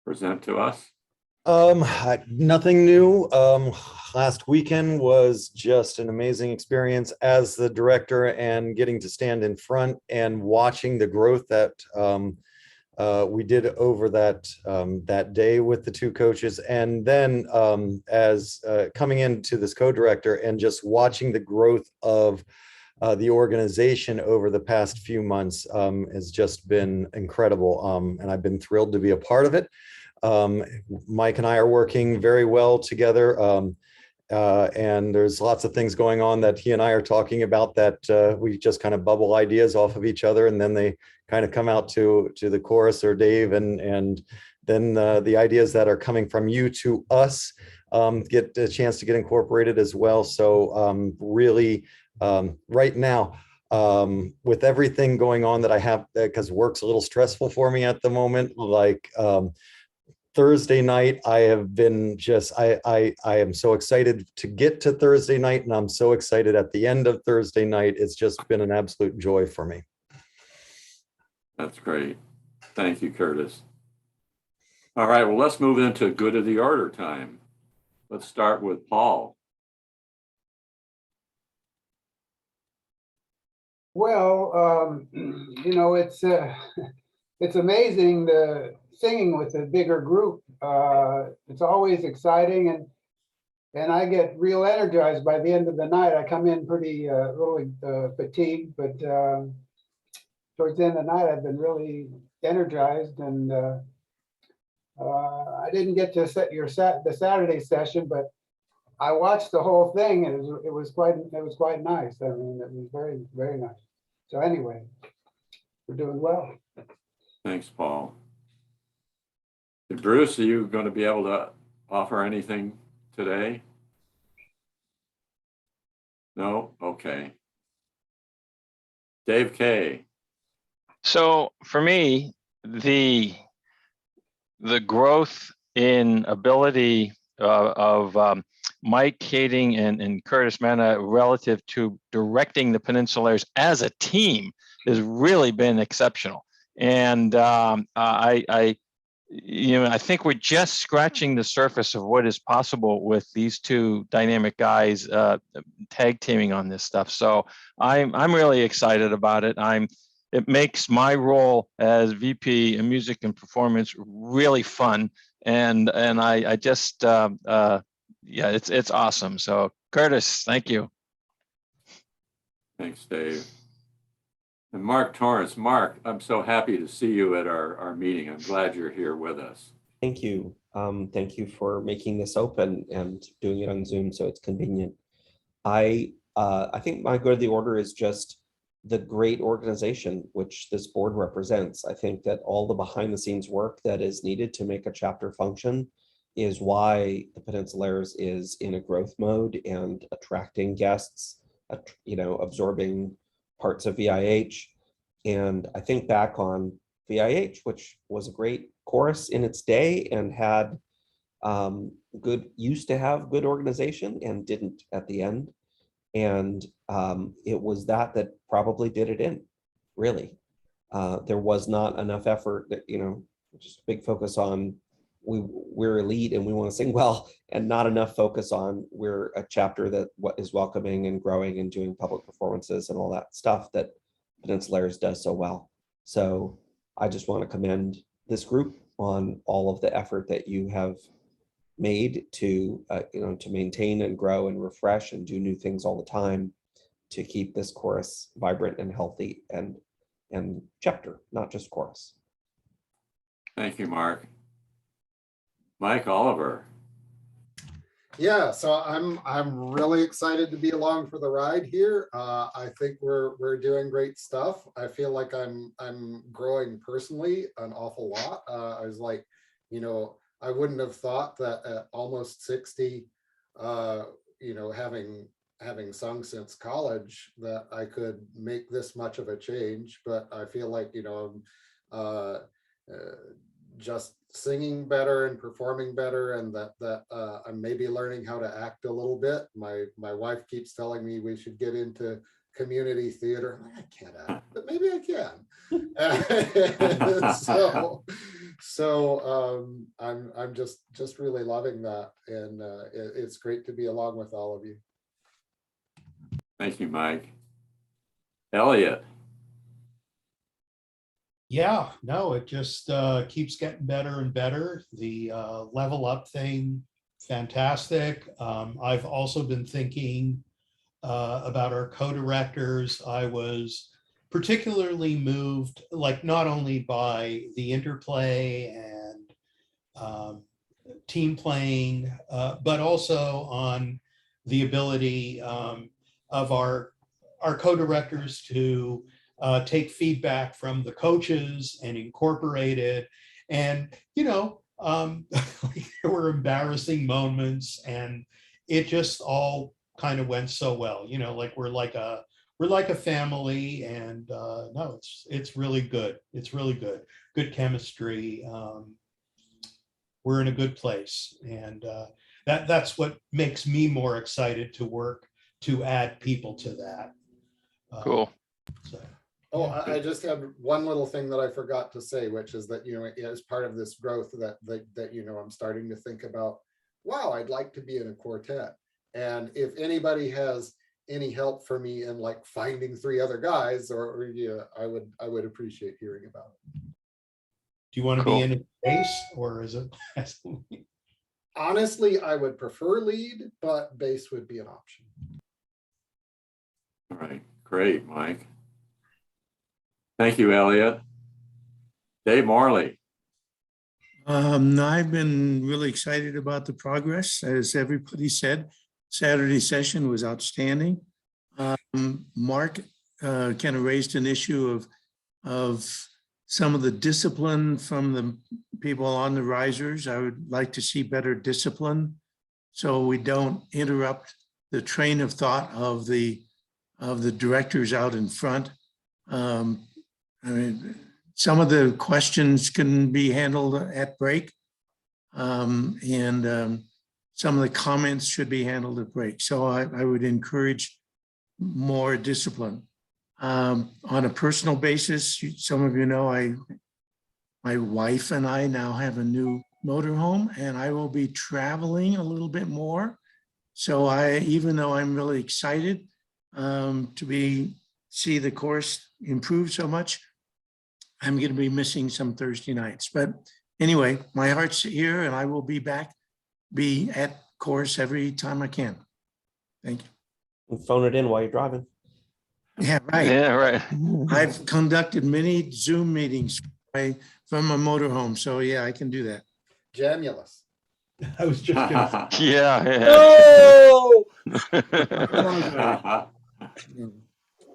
present to us? Nothing new. Last weekend was just an amazing experience as the director, and getting to stand in front and watching the growth that we did over that day with the 2 coaches, and then as coming into this co-director and just watching the growth of the organization over the past few months has just been incredible, and I've been thrilled to be a part of it. Mike and I are working very well together, and there's lots of things going on that he and I are talking about that we just kind of bubble ideas off of each other, and then they kind of come out to the chorus or Dave, and then the ideas that are coming from you to us get a chance to get incorporated as well. So really right now, with everything going on that I have, because work's a little stressful for me at the moment, like Thursday night, I have been just, I am so excited to get to Thursday night, and I'm so excited at the end of Thursday night. It's just been an absolute joy for me. That's great. Thank you, Curtis. All right, well, let's move into good of the order time. Let's start with Paul. Well, it's amazing the singing with a bigger group. It's always exciting, and And I get real energized by the end of the night. I come in pretty, really fatigued, but towards the end of the night, I've been really energized, and I didn't get to set the Saturday session, but I watched the whole thing, and it was quite nice. I mean, it was very, very nice. So anyway, we're doing well. Thanks, Paul. Bruce, are you going to be able to offer anything today? No? Okay. Dave K. So for me, the growth in ability of Mike Kading and Curtis Mena relative to directing the Peninsulaires as a team has really been exceptional. And I think we're just scratching the surface of what is possible with these two dynamic guys tag teaming on this stuff. So I'm really excited about it. It makes my role as VP in music and performance really fun, and I just yeah, it's awesome. So Curtis, thank you. Thanks, Dave. And Mark Torrance. Mark, I'm so happy to see you at our meeting. I'm glad you're here with us. Thank you. Thank you for making this open and doing it on Zoom so it's convenient. I think my good of the order is just the great organization which this board represents. I think that all the behind the scenes work that is needed to make a chapter function is why the Peninsulaires is in a growth mode and attracting guests, absorbing parts of VIH. And I think back on VIH, which was a great chorus in its day and had used to have good organization and didn't at the end. And it was that probably did it in, really. There was not enough effort that, just big focus on we're elite and we want to sing well, and not enough focus on we're a chapter that is welcoming and growing and doing public performances and all that stuff that Peninsulaires does so well. So I just want to commend this group on all of the effort that you have made to to maintain and grow and refresh and do new things all the time to keep this chorus vibrant and healthy and chapter, not just chorus. Thank you, Mark. Mike Oliver. Yeah, so I'm really excited to be along for the ride here. I think we're doing great stuff. I feel like I'm growing personally an awful lot. I was like, I wouldn't have thought that at almost 60, having sung since college, that I could make this much of a change. But I feel like, just singing better and performing better, and that I'm maybe learning how to act a little bit. My wife keeps telling me we should get into community theater. I can't act, but maybe I can. So I'm just really loving that, and it's great to be along with all of you. Thank you, Mike. Elliot. Yeah, no, it just keeps getting better and better. The level up thing, fantastic. I've also been thinking about our co-directors. I was particularly moved, like not only by the interplay and team playing, but also on the ability of our co-directors to take feedback from the coaches and incorporate it. And, there were embarrassing moments, and it just all kind of went so well, like we're like a family, and no, it's really good. It's really good. Good chemistry. We're in a good place. And that's what makes me more excited to work to add people to that. Cool. So. Oh, I just have one little thing that I forgot to say, which is that, as part of this growth that I'm starting to think about, wow, I'd like to be in a quartet. And if anybody has any help for me in like finding 3 other guys, or I would appreciate hearing about it. Do you want to be in a space, or is it? Honestly, I would prefer lead, but base would be an option. All right, great, Mike. Thank you, Elliot. Dave Morley. I've been really excited about the progress. As everybody said, Saturday session was outstanding. Mark kind of raised an issue of some of the discipline from the people on the risers. I would like to see better discipline so we don't interrupt the train of thought of the directors out in front. I mean, some of the questions can be handled at break, and some of the comments should be handled at break. So I would encourage more discipline. On a personal basis, some of you know, my wife and I now have a new motorhome, and I will be traveling a little bit more. So even though I'm really excited to see the course improve so much, I'm going to be missing some Thursday nights. But anyway, my heart's here, and I will be at course every time I can. Thank you. Phone it in while you're driving. Yeah, right. Yeah, right. I've conducted many Zoom meetings from my motorhome, so yeah, I can do that. Jamulus. I was just gonna say,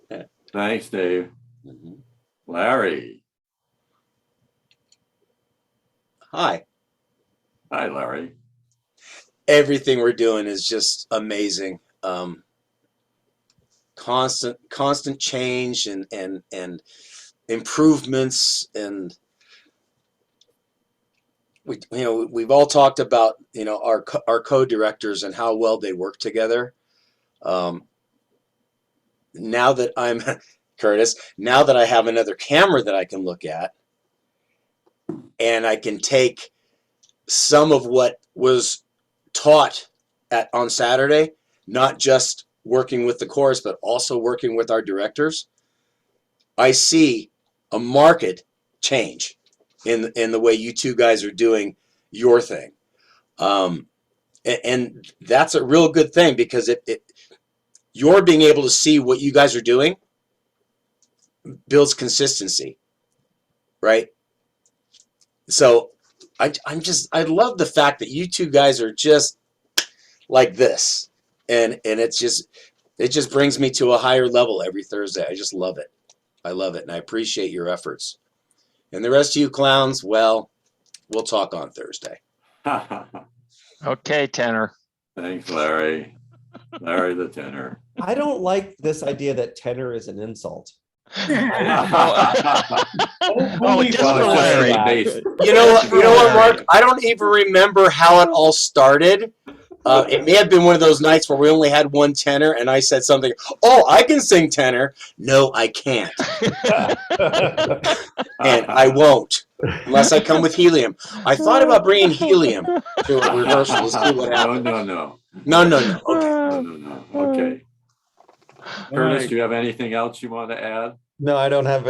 Yeah. Thanks, Dave. Mhm. Larry. Hi. Hi, Larry. Everything we're doing is just amazing. Constant change and improvements, and we've all talked about our co-directors and how well they work together. Now that I'm Curtis, now that I have another camera that I can look at, and I can take some of what was taught on Saturday, not just working with the course, but also working with our directors, I see a market change in the way you two guys are doing your thing. And that's a real good thing, because you're being able to see what you guys are doing builds consistency, right? So I love the fact that you two guys are just like this, and it just brings me to a higher level every Thursday. I just love it. I love it, and I appreciate your efforts. And the rest of you clowns, well, we'll talk on Thursday. Okay, tenor. Thanks, Larry. Larry the tenor. I don't like this idea that tenor is an insult. Oh, just for Larry. You know what, Mark? I don't even remember how it all started. It may have been one of those nights where we only had one tenor, and I said something, "Oh, I can sing tenor." No, I can't. And I won't, unless I come with helium. I thought about bringing helium to a rehearsal to see what happens. No. No. Okay. All Curtis, right. do you have anything else you want to add? No, I don't have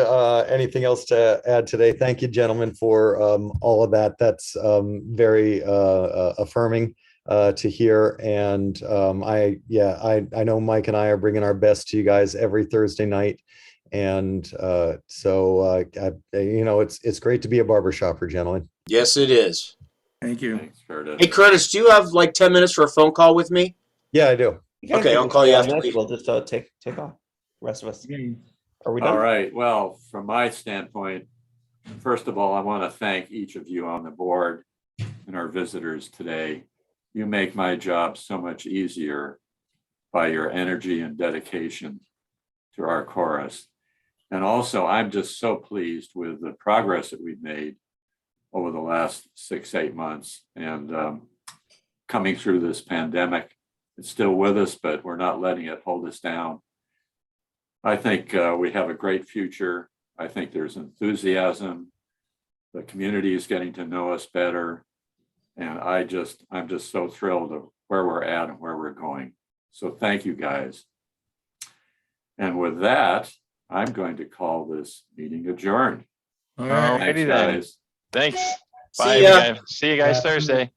anything else to add today. Thank you, gentlemen, for all of that. That's very affirming to hear. And I know Mike and I are bringing our best to you guys every Thursday night. And it's great to be a barbershopper, gentlemen. Yes, it is. Thank you. Thanks, Curtis. Hey, Curtis, do you have like 10 minutes for a phone call with me? Yeah, I do. Okay, I'll call you after. We'll just take off. The rest of us. Are we done? All right. Well, from my standpoint, first of all, I want to thank each of you on the board and our visitors today. You make my job so much easier by your energy and dedication to our chorus. And also, I'm just so pleased with the progress that we've made over the last 6-8 months, and coming through this pandemic. It's still with us, but we're not letting it hold us down. I think we have a great future. I think there's enthusiasm. The community is getting to know us better. And I'm just so thrilled of where we're at and where we're going. So thank you, guys. And with that, I'm going to call this meeting adjourned. All right. Alrighty Thanks, then. guys. Thanks. See Bye. ya. Guys. See you guys Thursday.